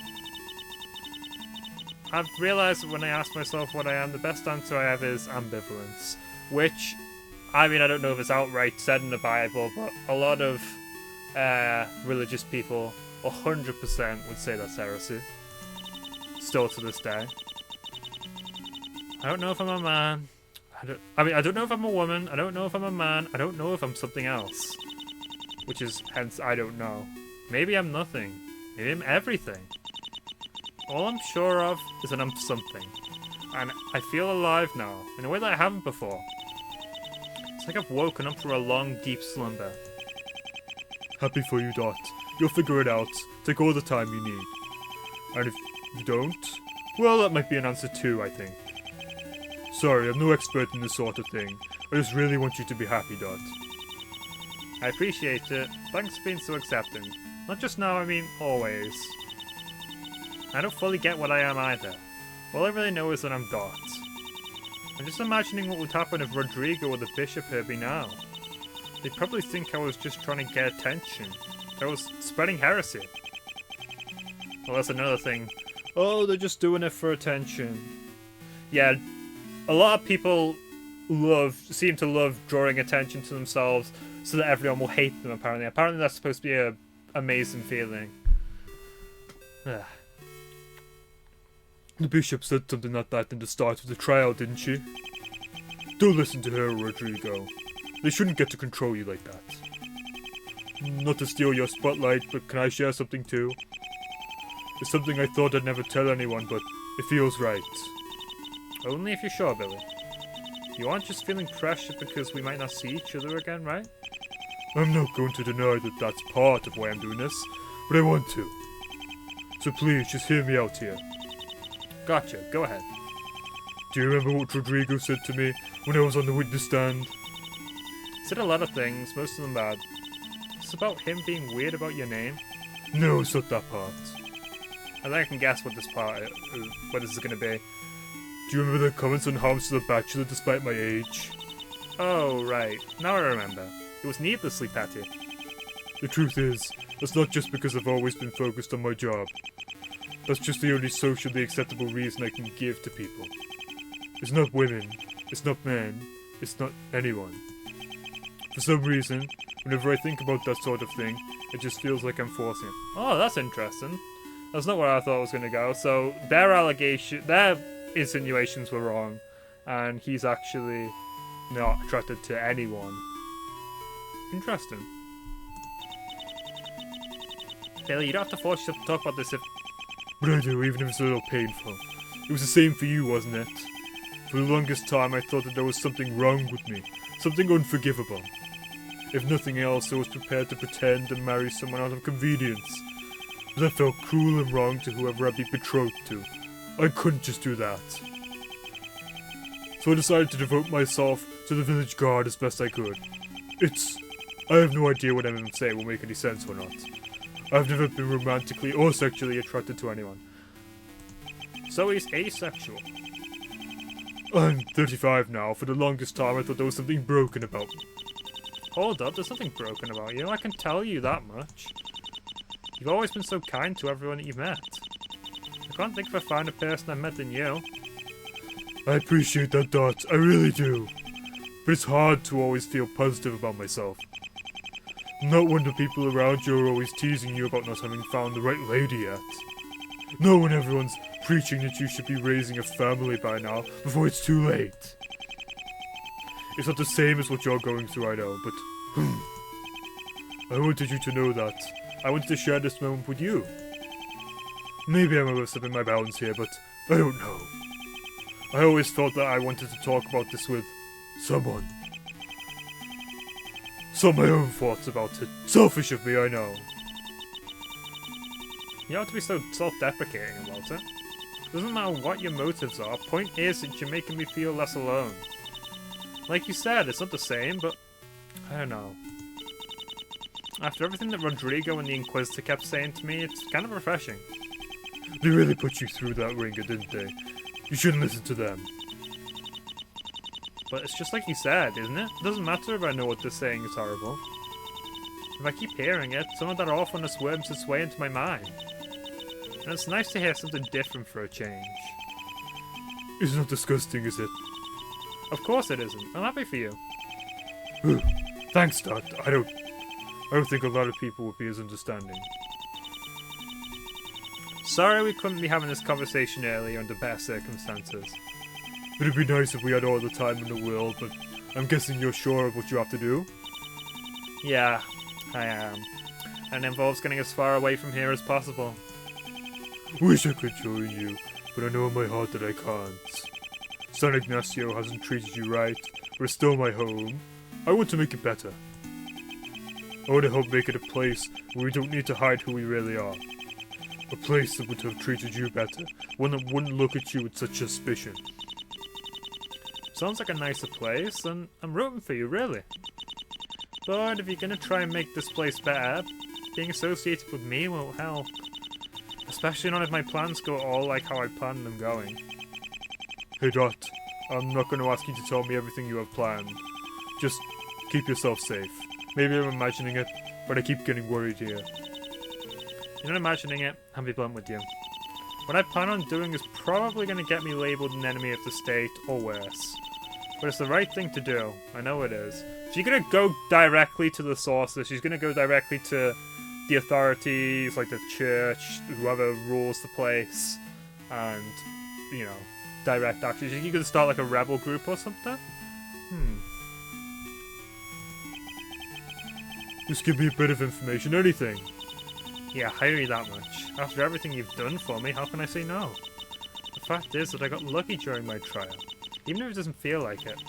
I've realised that when I ask myself what I am, the best answer I have is ambivalence. Which, I mean, I don't know if it's outright said in the Bible, but a lot of religious people 100% would say that's heresy. Still to this day. I don't know if I'm a man. I mean, I don't know if I'm a woman, I don't know if I'm a man, I don't know if I'm something else. Which is, hence, I don't know. Maybe I'm nothing. Maybe I'm everything. All I'm sure of is that I'm something. And I feel alive now, in a way that I haven't before. It's like I've woken up from a long, deep slumber. Happy for you, Dot. You'll figure it out. Take all the time you need. And if you don't, well, that might be an answer too, I think. Sorry, I'm no expert in this sort of thing. I just really want you to be happy, Dot. I appreciate it. Thanks for being so accepting. Not just now, I mean always. I don't fully get what I am either. All I really know is that I'm Dot. I'm just imagining what would happen if Rodrigo or the Bishop heard me now. They'd probably think I was just trying to get attention. I was spreading heresy. Well, that's another thing. Oh, they're just doing it for attention. Yeah, a lot of people seem to love drawing attention to themselves so that everyone will hate them, apparently. Apparently that's supposed to be an amazing feeling. The Bishop said something like that in the start of the trial, didn't she? Don't listen to her, Rodrigo. They shouldn't get to control you like that. Not to steal your spotlight, but can I share something too? It's something I thought I'd never tell anyone, but it feels right. Only if you're sure, Billy. You aren't just feeling pressure because we might not see each other again, right? I'm not going to deny that that's part of why I'm doing this, but I want to. So please, just hear me out here. Gotcha, go ahead. Do you remember what Rodrigo said to me when I was on the witness stand? He said a lot of things, most of them bad. It's about him being weird about your name? No, it's not that part. I think I can guess what this is going to be. Do you remember the comments on how I'm still a bachelor despite my age? Oh, right. Now I remember. It was needlessly petty. The truth is, that's not just because I've always been focused on my job. That's just the only socially acceptable reason I can give to people. It's not women, it's not men, it's not anyone. For some reason, whenever I think about that sort of thing, it just feels like I'm forcing it. Oh, that's interesting. That's not where I thought it was going to go. So, their insinuations were wrong, and he's actually not attracted to anyone. Interesting. Billy, you don't have to force yourself to talk about this if... But I do, even if it's a little painful. It was the same for you, wasn't it? For the longest time I thought that there was something wrong with me. Something unforgivable. If nothing else, I was prepared to pretend and marry someone out of convenience. But that felt cruel and wrong to whoever I'd be betrothed to. I couldn't just do that. So I decided to devote myself to the village guard as best I could. I have no idea what I'm going to say will make any sense or not. I've never been romantically or sexually attracted to anyone. So he's asexual. I'm 35 now. For the longest time I thought there was something broken about me. Hold up, there's nothing broken about you. I can tell you that much. You've always been so kind to everyone that you've met. I can't think of a finer person I've met than you. I appreciate that, Dot. I really do. But it's hard to always feel positive about myself. Not when the people around you are always teasing you about not having found the right lady yet. Not when everyone's preaching that you should be raising a family by now, before it's too late. It's not the same as what you're going through, I know, but... I wanted you to know that. I wanted to share this moment with you. Maybe I'm overstepping my bounds here, but I don't know. I always felt that I wanted to talk about this with someone. Some of my own thoughts about it. Selfish of me, I know. You don't have to be so self-deprecating about it. Doesn't matter what your motives are, point is that you're making me feel less alone. Like you said, it's not the same, but I don't know. After everything that Rodrigo and the Inquisitor kept saying to me, it's kind of refreshing. They really put you through that ringer, didn't they? You shouldn't listen to them. But it's just like you said, isn't it? It doesn't matter if I know what they're saying is horrible. If I keep hearing it, some of that awfulness worms its way into my mind. And it's nice to hear something different for a change. It's not disgusting, is it? Of course it isn't. I'm happy for you. Thanks, Dot. I don't think a lot of people would be as understanding. Sorry we couldn't be having this conversation earlier under better circumstances. It'd be nice if we had all the time in the world, but I'm guessing you're sure of what you have to do? Yeah, I am. And it involves getting as far away from here as possible. Wish I could join you, but I know in my heart that I can't. San Ignacio hasn't treated you right. We're still my home. I want to make it better. I want to help make it a place where we don't need to hide who we really are. A place that would have treated you better. One that wouldn't look at you with such suspicion. Sounds like a nicer place, and I'm rooting for you, really. But if you're gonna try and make this place better, being associated with me won't help. Especially not if my plans go all like how I planned them going. Hey Dot, I'm not gonna ask you to tell me everything you have planned. Just keep yourself safe. Maybe I'm imagining it, but I keep getting worried here. You're not imagining it, I'll be blunt with you. What I plan on doing is probably gonna get me labelled an enemy of the state, or worse. But it's the right thing to do, I know it is. She's gonna go directly to the sources, she's gonna go directly to the authorities, like the church, whoever rules the place, and, you know, direct action. You could start like a rebel group or something? Just give me a bit of information, anything. Yeah, hire you that much. After everything you've done for me, how can I say no? The fact is that I got lucky during my trial, even if it doesn't feel like it.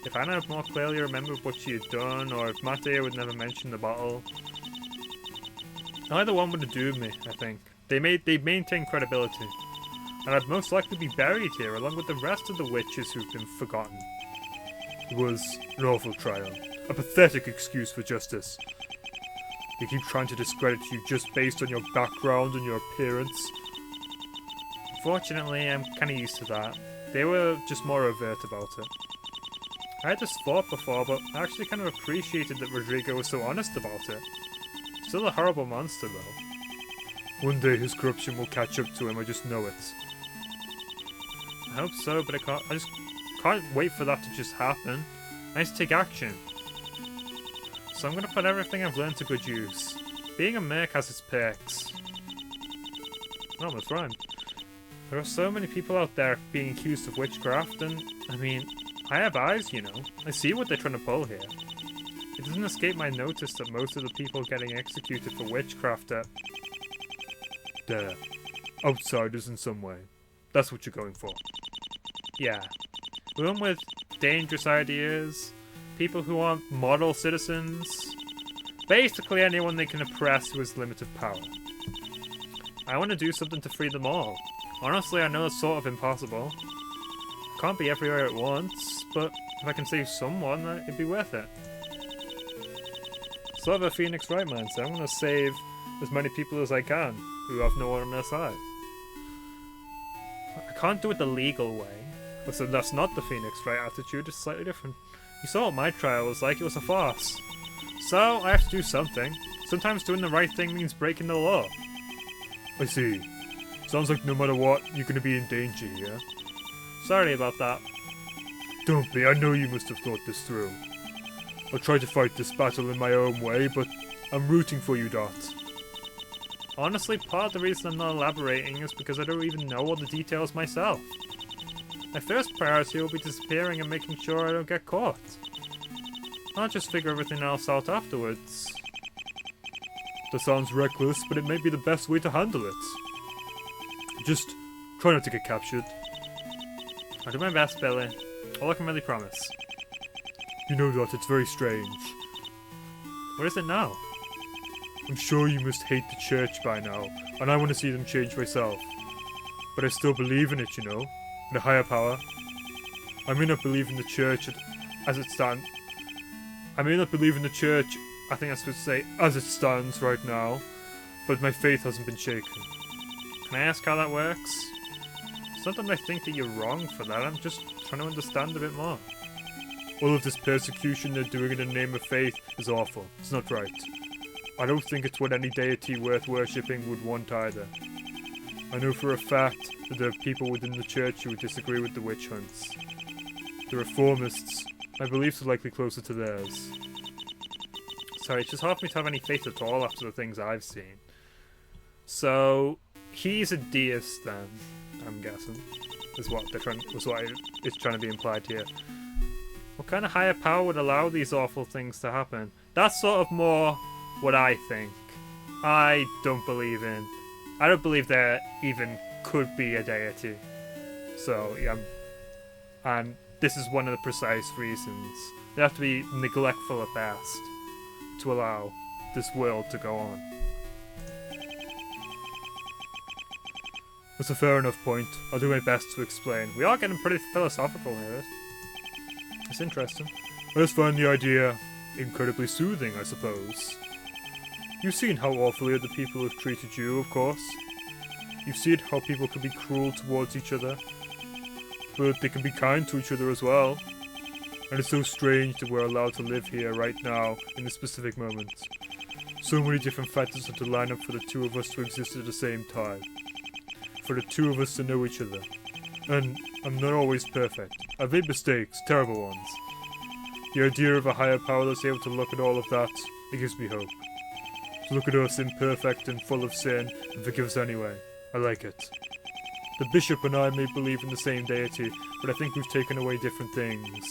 If Anna had more clearly remembered what she had done, or if Matteo would never mention the bottle, either one would have doomed me, I think. They maintain credibility, and I'd most likely be buried here along with the rest of the witches who've been forgotten. It was an awful trial. A pathetic excuse for justice. They keep trying to discredit you just based on your background and your appearance. Unfortunately, I'm kinda used to that. They were just more overt about it. I had this thought before, but I actually kind of appreciated that Rodrigo was so honest about it. Still a horrible monster, though. One day his corruption will catch up to him, I just know it. I hope so, but I just can't wait for that to just happen. I need to take action. So I'm gonna put everything I've learned to good use. Being a merc has its perks. Oh, that's rhymed. There are so many people out there being accused of witchcraft, and, I mean, I have eyes, you know. I see what they're trying to pull here. It doesn't escape my notice that most of the people getting executed for witchcraft are... they're outsiders in some way. That's what you're going for. Yeah. Women with dangerous ideas, people who aren't model citizens, basically anyone they can oppress who has limited power. I want to do something to free them all. Honestly, I know it's sort of impossible. Can't be everywhere at once, but if I can save someone, it'd be worth it. Sort of a Phoenix Wright mindset. I want to save as many people as I can who have no one on their side. I can't do it the legal way. So that's not the Phoenix Wright attitude, it's slightly different. You saw what my trial was like, it was a farce. So, I have to do something. Sometimes doing the right thing means breaking the law. I see. Sounds like no matter what, you're gonna be in danger here. Sorry about that. Don't be, I know you must have thought this through. I'll try to fight this battle in my own way, but I'm rooting for you, Dot. Honestly, part of the reason I'm not elaborating is because I don't even know all the details myself. My first priority will be disappearing and making sure I don't get caught. I'll just figure everything else out afterwards. That sounds reckless, but it may be the best way to handle it. Just try not to get captured. I'll do my best, Billy. All I can really promise. You know, Dot, it's very strange. What is it now? I'm sure you must hate the church by now, and I want to see them change myself. But I still believe in it, you know? In a higher power. I may not believe in the church as it stands. I may not believe in the church, I think I was supposed to say, as it stands right now, but my faith hasn't been shaken. Can I ask how that works? It's not that I think that you're wrong for that, I'm just trying to understand a bit more. All of this persecution they're doing in the name of faith is awful. It's not right. I don't think it's what any deity worth worshipping would want either. I know for a fact that there are people within the church who would disagree with the witch hunts. The reformists, my beliefs are likely closer to theirs. Sorry, it's just hard for me to have any faith at all after the things I've seen. So, he's a deist then, I'm guessing. is what it's trying to be implied here. What kind of higher power would allow these awful things to happen? That's sort of more what I think. I don't believe there even could be a deity. So, yeah, and this is one of the precise reasons. They have to be neglectful at best to allow this world to go on. That's a fair enough point. I'll do my best to explain. We are getting pretty philosophical here. It's interesting. I just find the idea incredibly soothing, I suppose. You've seen how awfully other people have treated you, of course. You've seen how people can be cruel towards each other, but they can be kind to each other as well. And it's so strange that we're allowed to live here right now, in this specific moment. So many different factors have to line up for the two of us to exist at the same time. For the two of us to know each other. And I'm not always perfect. I've made mistakes, terrible ones. The idea of a higher power that's able to look at all of that, it gives me hope. To look at us imperfect and full of sin, and forgive us anyway. I like it. The bishop and I may believe in the same deity, but I think we've taken away different things.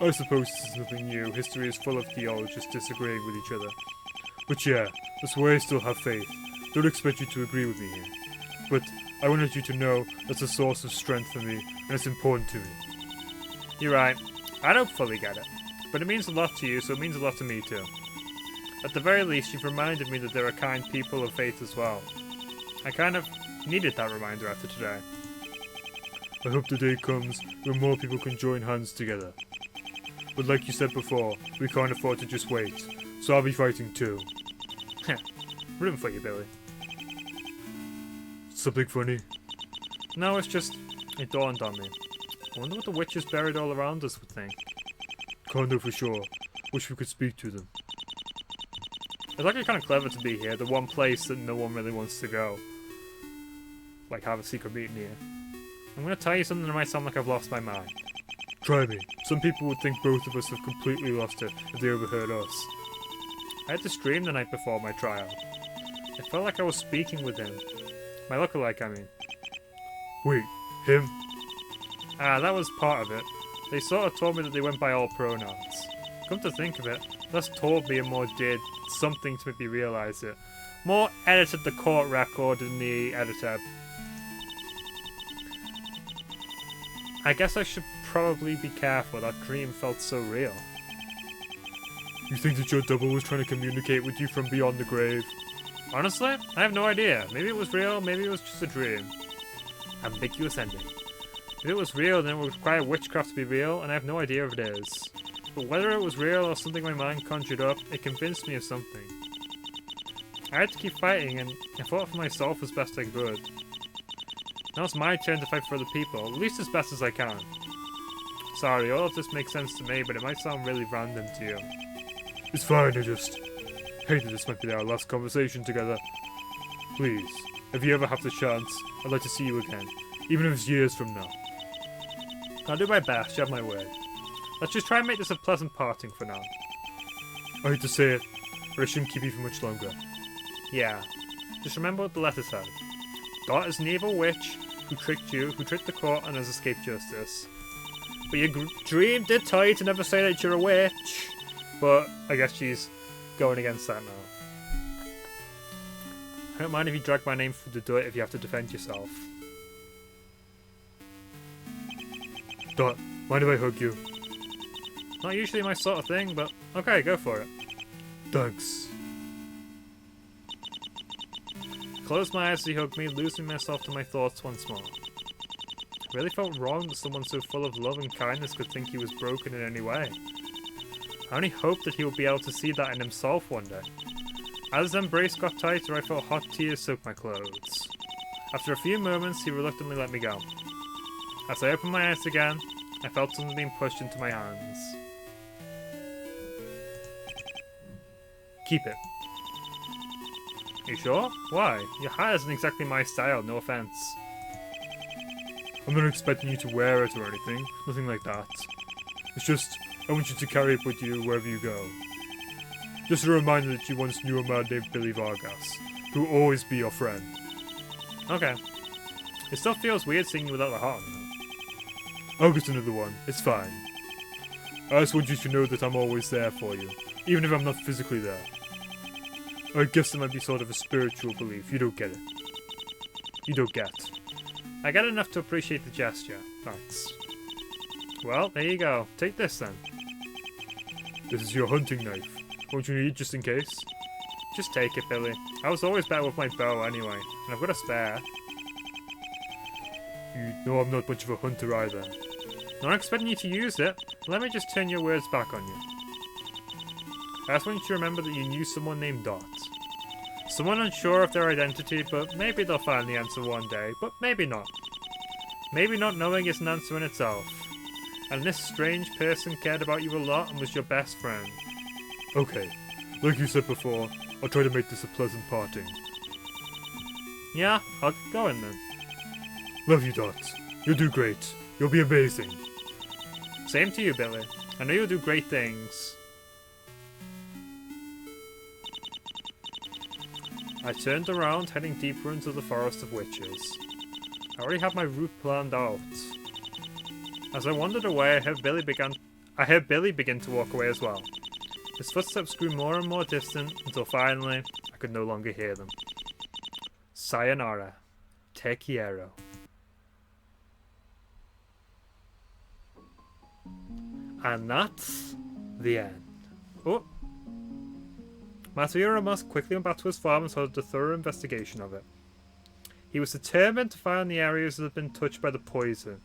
I suppose this is nothing new. History is full of theologists disagreeing with each other. But yeah, that's why I still have faith. Don't expect you to agree with me here. But I wanted you to know that's a source of strength for me, and it's important to me. You're right. I don't fully get it. But it means a lot to you, so it means a lot to me too. At the very least, you've reminded me that there are kind people of faith as well. I kind of needed that reminder after today. I hope the day comes when more people can join hands together. But like you said before, we can't afford to just wait, so I'll be fighting too. Rooting for you, Billy. Something funny? No, it's just... it dawned on me. I wonder what the witches buried all around us would think. Can't know for sure. Wish we could speak to them. It's actually kind of clever to be here, the one place that no one really wants to go. Like have a secret meeting here. I'm gonna tell you something that might sound like I've lost my mind. Try me. Some people would think both of us have completely lost it if they overheard us. I had this dream the night before my trial. It felt like I was speaking with him. My lookalike, I mean. Wait, him? That was part of it. They sort of told me that they went by all pronouns. Come to think of it, less told me and more did something to make me realise it. More edited the court record than the editor. I guess I should probably be careful, that dream felt so real. You think that your double was trying to communicate with you from beyond the grave? Honestly, I have no idea. Maybe it was real, maybe it was just a dream. Ambiguous ending. If it was real, then it would require witchcraft to be real, and I have no idea if it is. But whether it was real or something my mind conjured up, it convinced me of something. I had to keep fighting, and I fought for myself as best I could. Now it's my turn to fight for other people, at least as best as I can. Sorry, all of this makes sense to me, but it might sound really random to you. It's fine, I just hate that this might be our last conversation together. Please, if you ever have the chance, I'd like to see you again, even if it's years from now. I'll do my best, you have my word. Let's just try and make this a pleasant parting for now. I hate to say it, but I shouldn't keep you for much longer. Yeah, just remember what the letter said. Dot is an evil witch who tricked you, who tricked the court and has escaped justice. But your dream did tell you to never say that you're a witch. But I guess she's going against that now. I don't mind if you drag my name through the dirt if you have to defend yourself. Dot, mind if I hug you? Not usually my sort of thing, but okay, go for it. Thanks. Closed my eyes as he hugged me, losing myself to my thoughts once more. I really felt wrong that someone so full of love and kindness could think he was broken in any way. I only hoped that he would be able to see that in himself one day. As his embrace got tighter, I felt hot tears soak my clothes. After a few moments, he reluctantly let me go. As I opened my eyes again, I felt something being pushed into my hands. Keep it. You sure? Why? Your hat isn't exactly my style, no offense. I'm not expecting you to wear it or anything, nothing like that. It's just, I want you to carry it with you wherever you go. Just a reminder that you once knew a man named Billy Vargas, who will always be your friend. Okay. It still feels weird seeing you without the heart on though. I'll get another one. It's fine. I just want you to know that I'm always there for you, even if I'm not physically there. I guess it might be sort of a spiritual belief. You don't get it. You don't get. I get enough to appreciate the gesture. Thanks. Well, there you go. Take this then. This is your hunting knife. Won't you need it just in case? Just take it, Billy. I was always better with my bow anyway, and I've got a spare. You know I'm not much of a hunter either. Not expecting you to use it. Let me just turn your words back on you. I just want you to remember that you knew someone named Dot. Someone unsure of their identity, but maybe they'll find the answer one day, but maybe not. Maybe not knowing is an answer in itself. And this strange person cared about you a lot and was your best friend. Okay, like you said before, I'll try to make this a pleasant parting. Yeah, I'll go in then. Love you, Dot. You'll do great. You'll be amazing. Same to you, Billy. I know you'll do great things. I turned around, heading deeper into the forest of witches. I already had my route planned out. As I wandered away, I heard Billy begin to walk away as well. His footsteps grew more and more distant until finally I could no longer hear them. Sayonara. Te quiero. And that's the end. Oh! Matsuhiro Musk quickly went back to his farm and started a thorough investigation of it. He was determined to find the areas that had been touched by the poison.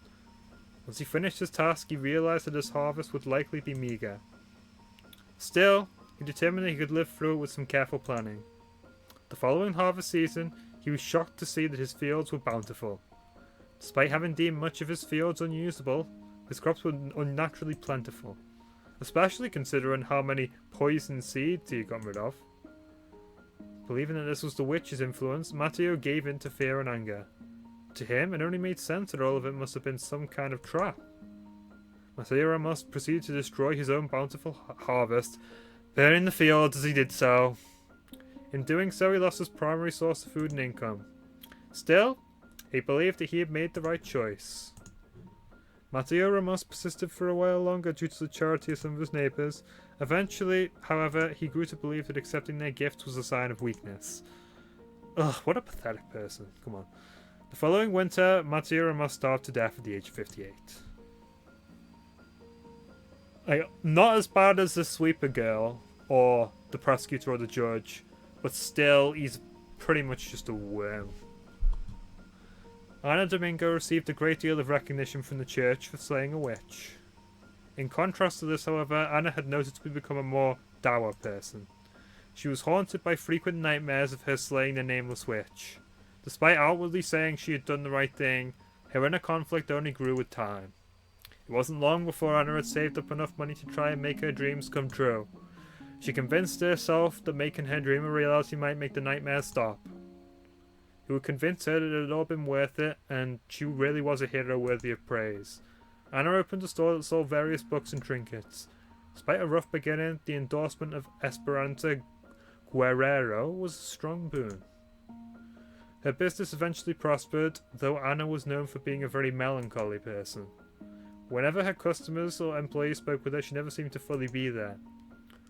Once he finished his task, he realised that his harvest would likely be meagre. Still, he determined that he could live through it with some careful planning. The following harvest season, he was shocked to see that his fields were bountiful. Despite having deemed much of his fields unusable, his crops were unnaturally plentiful, especially considering how many poison seeds he had gotten rid of. Believing that this was the witch's influence, Matteo gave in to fear and anger. To him, it only made sense that all of it must have been some kind of trap. Matteo must proceed to destroy his own bountiful harvest, burning the fields as he did so. In doing so, he lost his primary source of food and income. Still, he believed that he had made the right choice. Matteo Ramos persisted for a while longer due to the charity of some of his neighbours. Eventually, however, he grew to believe that accepting their gifts was a sign of weakness. Ugh, what a pathetic person. Come on. The following winter, Matteo Ramos starved to death at the age of 58. Not as bad as the sweeper girl, or the prosecutor or the judge, but still, he's pretty much just a worm. Ana Domingo received a great deal of recognition from the church for slaying a witch. In contrast to this, however, Ana had noticeably become a more dour person. She was haunted by frequent nightmares of her slaying the nameless witch. Despite outwardly saying she had done the right thing, her inner conflict only grew with time. It wasn't long before Ana had saved up enough money to try and make her dreams come true. She convinced herself that making her dream a reality might make the nightmares stop. It would convince her that it had all been worth it, and she really was a hero worthy of praise. Ana opened a store that sold various books and trinkets. Despite a rough beginning, the endorsement of Esperanza Guerrero was a strong boon. Her business eventually prospered, though Ana was known for being a very melancholy person. Whenever her customers or employees spoke with her, she never seemed to fully be there.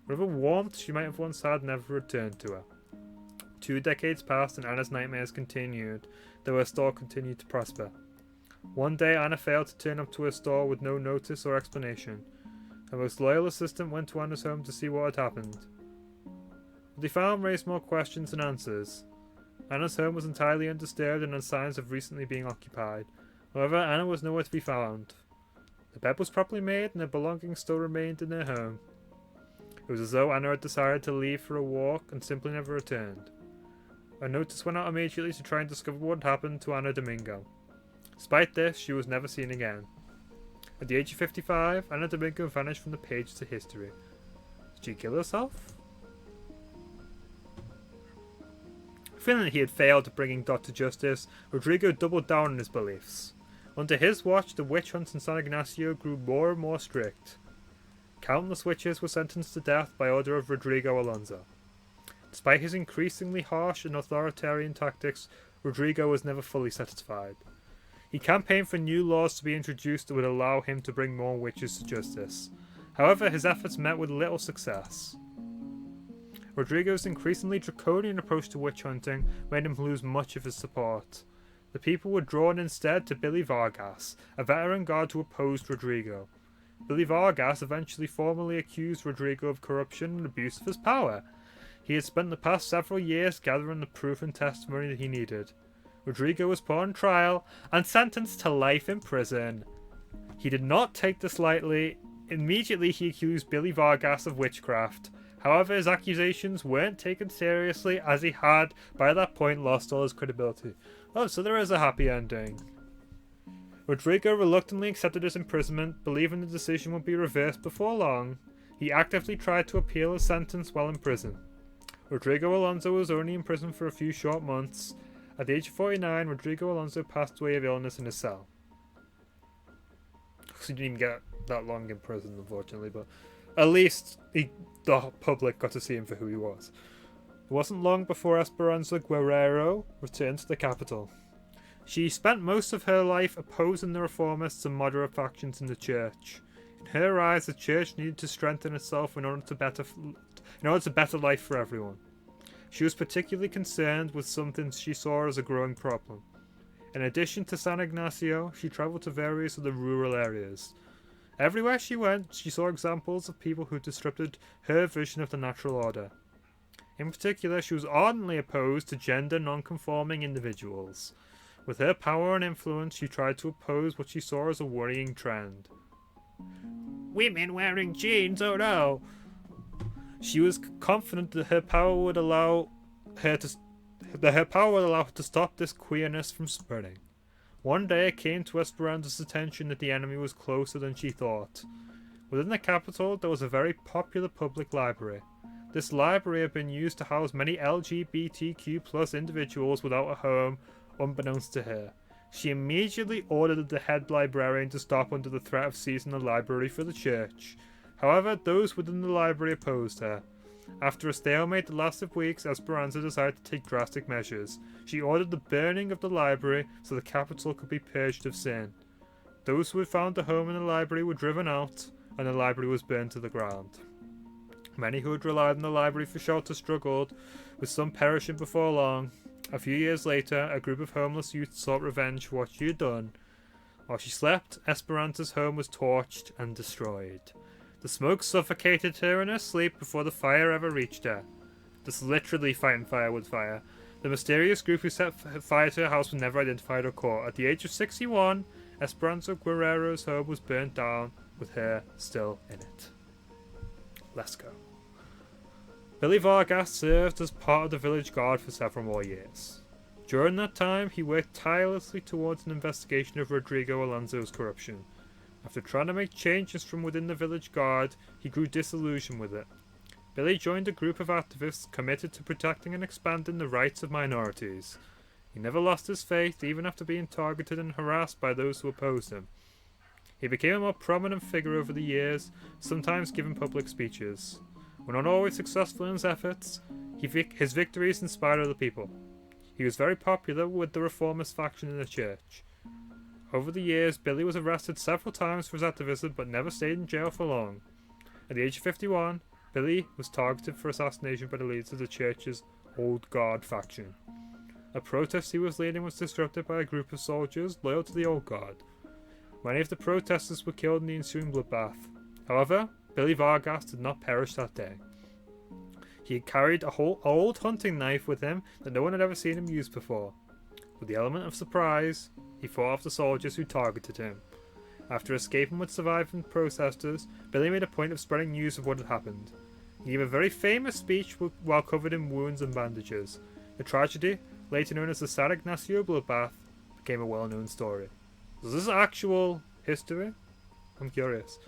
Whatever warmth she might have once had never returned to her. 2 decades passed and Anna's nightmares continued, though her store continued to prosper. One day Anna failed to turn up to her store with no notice or explanation. Her most loyal assistant went to Anna's home to see what had happened. What they found raised more questions than answers. Anna's home was entirely undisturbed and had signs of recently being occupied. However, Anna was nowhere to be found. The bed was properly made and her belongings still remained in her home. It was as though Anna had decided to leave for a walk and simply never returned. A notice went out immediately to try and discover what had happened to Ana Domingo. Despite this, she was never seen again. At the age of 55, Ana Domingo vanished from the pages of history. Did she kill herself? Feeling that he had failed at bringing Dot to justice, Rodrigo doubled down on his beliefs. Under his watch, the witch hunts in San Ignacio grew more and more strict. Countless witches were sentenced to death by order of Rodrigo Alonso. Despite his increasingly harsh and authoritarian tactics, Rodrigo was never fully satisfied. He campaigned for new laws to be introduced that would allow him to bring more witches to justice. However, his efforts met with little success. Rodrigo's increasingly draconian approach to witch hunting made him lose much of his support. The people were drawn instead to Billy Vargas, a veteran guard who opposed Rodrigo. Billy Vargas eventually formally accused Rodrigo of corruption and abuse of his power. He had spent the past several years gathering the proof and testimony that he needed. Rodrigo was put on trial and sentenced to life in prison. He did not take this lightly. Immediately he accused Billy Vargas of witchcraft. However, his accusations weren't taken seriously as he had, by that point, lost all his credibility. Oh, so there is a happy ending. Rodrigo reluctantly accepted his imprisonment, believing the decision would be reversed before long. He actively tried to appeal his sentence while in prison. Rodrigo Alonso was only in prison for a few short months. At the age of 49, Rodrigo Alonso passed away of illness in his cell. He didn't even get that long in prison, unfortunately, but at least the public got to see him for who he was. It wasn't long before Esperanza Guerrero returned to the capital. She spent most of her life opposing the reformists and moderate factions in the church. In her eyes, the church needed to strengthen itself in order to better life for everyone. She was particularly concerned with something she saw as a growing problem. In addition to San Ignacio, she traveled to various other rural areas. Everywhere she went, she saw examples of people who disrupted her vision of the natural order. In particular, she was ardently opposed to gender non-conforming individuals. With her power and influence, she tried to oppose what she saw as a worrying trend. Women wearing jeans, oh no! She was confident that her power would allow her to stop this queerness from spreading. One day it came to Esperanza's attention that the enemy was closer than she thought. Within the capital, there was a very popular public library. This library had been used to house many LGBTQ+ individuals without a home, unbeknownst to her. She immediately ordered the head librarian to stop under the threat of seizing the library for the church. However, those within the library opposed her. After a stalemate that lasted weeks, Esperanza decided to take drastic measures. She ordered the burning of the library so the capital could be purged of sin. Those who had found a home in the library were driven out, and the library was burned to the ground. Many who had relied on the library for shelter struggled, with some perishing before long. A few years later, a group of homeless youths sought revenge for what she had done. While she slept, Esperanza's home was torched and destroyed. The smoke suffocated her in her sleep before the fire ever reached her. This is literally fighting fire with fire. The mysterious group who set fire to her house was never identified or caught. At the age of 61, Esperanza Guerrero's home was burnt down, with her still in it. Let's go. Billy Vargas served as part of the village guard for several more years. During that time, he worked tirelessly towards an investigation of Rodrigo Alonso's corruption. After trying to make changes from within the village guard, he grew disillusioned with it. Billy joined a group of activists committed to protecting and expanding the rights of minorities. He never lost his faith, even after being targeted and harassed by those who opposed him. He became a more prominent figure over the years, sometimes giving public speeches. When not always successful in his efforts, his victories inspired other people. He was very popular with the reformist faction in the church. Over the years, Billy was arrested several times for his activism but never stayed in jail for long. At the age of 51, Billy was targeted for assassination by the leaders of the church's Old Guard faction. A protest he was leading was disrupted by a group of soldiers loyal to the Old Guard. Many of the protesters were killed in the ensuing bloodbath. However, Billy Vargas did not perish that day. He had carried a whole old hunting knife with him that no one had ever seen him use before. With the element of surprise, he fought off the soldiers who targeted him. After escaping with surviving protesters, Billy made a point of spreading news of what had happened. He gave a very famous speech while covered in wounds and bandages. The tragedy, later known as the San Ignacio bloodbath, became a well-known story. Is this actual history? I'm curious.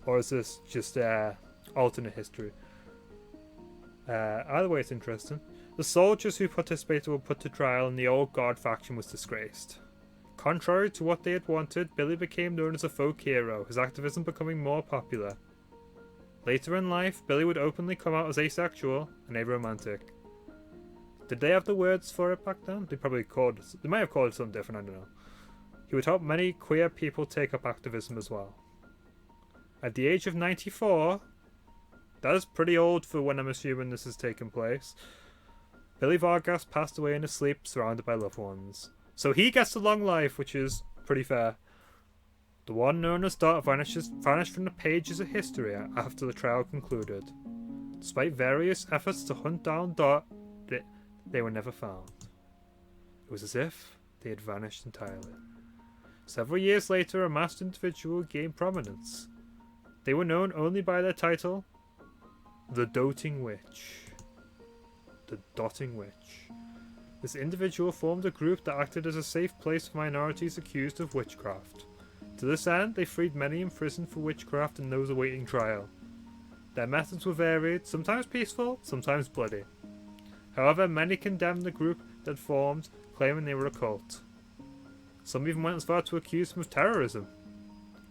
Or is this just alternate history? Either way, it's interesting. The soldiers who participated were put to trial and the Old Guard faction was disgraced. Contrary to what they had wanted, Billy became known as a folk hero, his activism becoming more popular. Later in life, Billy would openly come out as asexual and aromantic. Did they have the words for it back then? They might have called it something different, I don't know. he would help many queer people take up activism as well. At the age of 94, that is pretty old for when I'm assuming this has taken place, Billy Vargas passed away in his sleep surrounded by loved ones. So he gets a long life, which is pretty fair. The one known as Dot vanished from the pages of history after the trial concluded. Despite various efforts to hunt down Dot, they were never found. It was as if they had vanished entirely. Several years later, a masked individual gained prominence. They were known only by their title, the Doting Witch. The Dotting Witch. This individual formed a group that acted as a safe place for minorities accused of witchcraft. To this end, they freed many imprisoned for witchcraft and those awaiting trial. Their methods were varied, sometimes peaceful, sometimes bloody. However, many condemned the group that formed, claiming they were a cult. Some even went as far to accuse them of terrorism.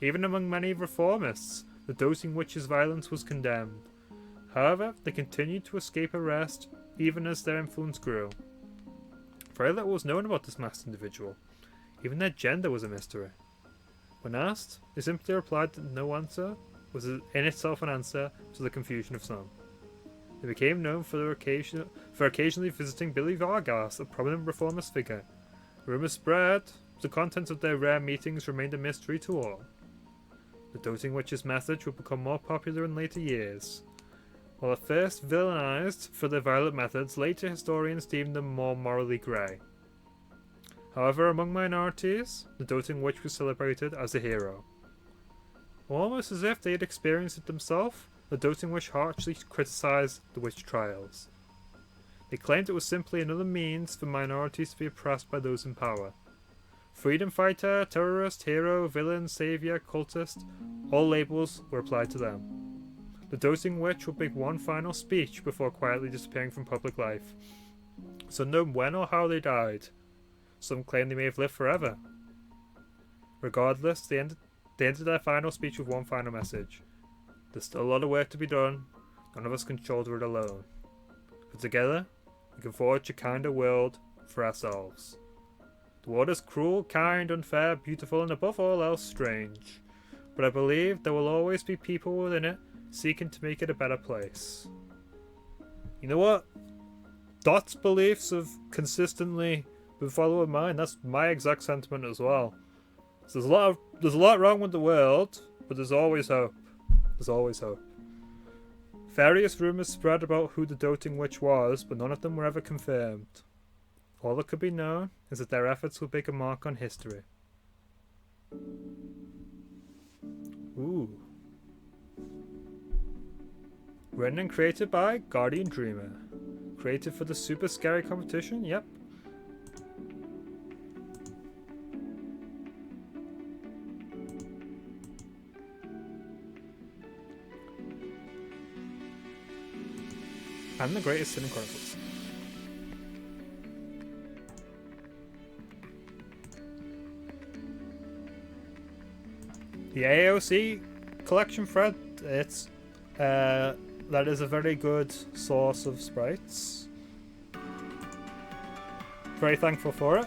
Even among many reformists, the Doting Witch's violence was condemned. However, they continued to escape arrest, even as their influence grew. Very little was known about this masked individual. Even their gender was a mystery. When asked, they simply replied that no answer was in itself an answer to the confusion of some. They became known for occasionally visiting Billy Vargas, a prominent reformist figure. Rumours spread, the contents of their rare meetings remained a mystery to all. The Doting Witch's message would become more popular in later years. While at first villainized for their violent methods, later historians deemed them more morally grey. However, among minorities, the Doting Witch was celebrated as a hero. Almost as if they had experienced it themselves, the Doting Witch harshly criticised the witch trials. They claimed it was simply another means for minorities to be oppressed by those in power. Freedom fighter, terrorist, hero, villain, saviour, cultist, all labels were applied to them. The Doting Witch would make one final speech before quietly disappearing from public life. It's unknown when or how they died. Some claim they may have lived forever. Regardless, they ended their final speech with one final message. There's still a lot of work to be done. None of us can shoulder it alone. But together, we can forge a kinder world for ourselves. The world is cruel, kind, unfair, beautiful, and above all else strange. But I believe there will always be people within it seeking to make it a better place. You know what? Dot's beliefs have consistently been following mine. That's my exact sentiment as well. So there's a lot wrong with the world, but there's always hope. There's always hope. Various rumours spread about who the Doting Witch was, but none of them were ever confirmed. All that could be known is that their efforts would make a mark on history. Ooh. Written and created by GuardianDreamer. Created for the Super Scary competition? Yep. And the Greatest Sin Chronicles. The AOC collection thread, it's that is a very good source of sprites. Very thankful for it.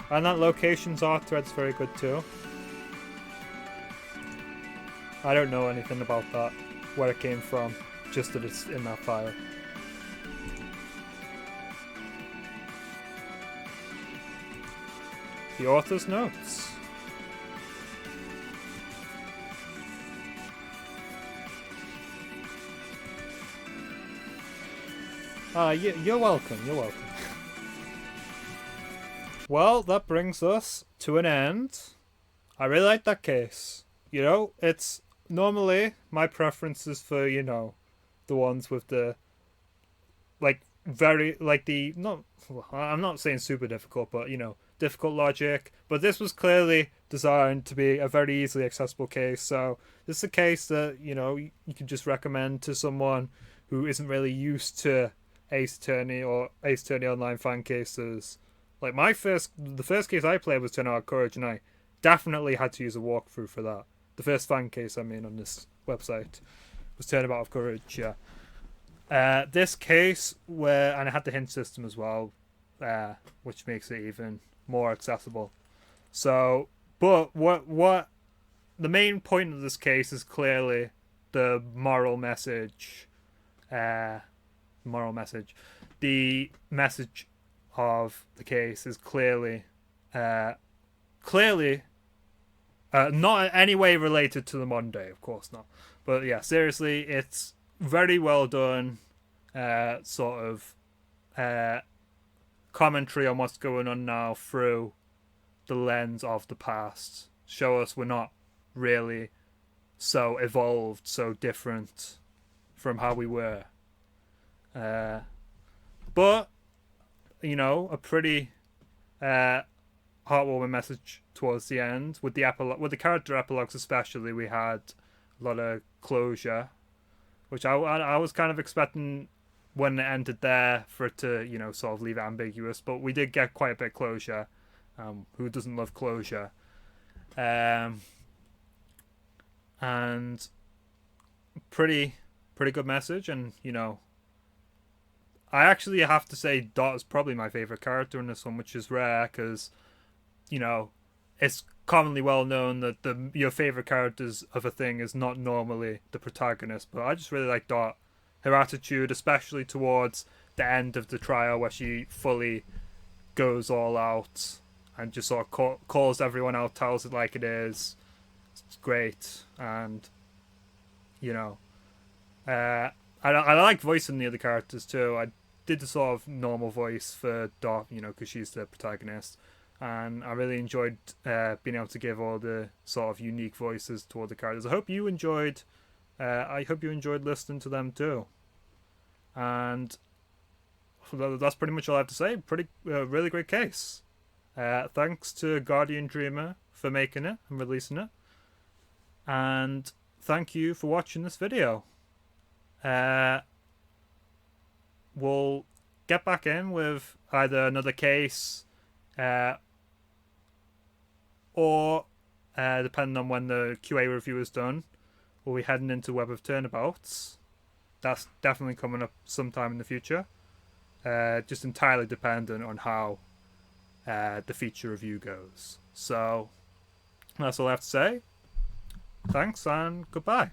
And that locations art thread's very good too. I don't know anything about that, where it came from, just that it's in that file. The author's notes. You're welcome, you're welcome. Well, that brings us to an end. I really like that case. You know, it's normally my preference is for, you know, the ones with the, like, very, like the, not, I'm not saying super difficult, but, you know, difficult logic. But this was clearly designed to be a very easily accessible case. So this is a case that, you know, you can just recommend to someone who isn't really used to Ace Attorney or Ace Attorney Online fan cases. Like the first case I played was 10 Hour Courage, and I definitely had to use a walkthrough for that. The first fan case, I mean, on this website was turnabout of courage. Yeah. This case and it had the hint system as well, which makes it even more accessible. So, but what the main point of this case is clearly the moral message. Moral message. The message of the case is clearly not in any way related to the modern day, of course not. But yeah, seriously, it's very well done. Sort of commentary on what's going on now through the lens of the past. Show us we're not really so evolved, so different from how we were. But you know, a pretty heartwarming message towards the end. With the character epilogues especially, we had a lot of closure, which I was kind of expecting when it ended there for it to, you know, sort of leave it ambiguous. But we did get quite a bit of closure. Who doesn't love closure? And pretty good message. And you know, I actually have to say Dot is probably my favorite character in this one, which is rare because, you know, it's commonly well known that your favorite characters of a thing is not normally the protagonist. But I just really like Dot. Her attitude, especially towards the end of the trial, where she fully goes all out and just sort of calls everyone out, tells it like it is. It's great, and you know, I like voicing the other characters too. I did the sort of normal voice for Dot, you know, because she's the protagonist, and I really enjoyed being able to give all the sort of unique voices to all the characters. I hope you enjoyed listening to them too. And that's pretty much all I have to say. Really great case. Thanks to GuardianDreamer for making it and releasing it. And thank you for watching this video. We'll get back in with either another case or depending on when the QA review is done, we'll be heading into Web of Turnabouts. That's definitely coming up sometime in the future. Just entirely dependent on how the feature review goes. So that's all I have to say. Thanks and goodbye.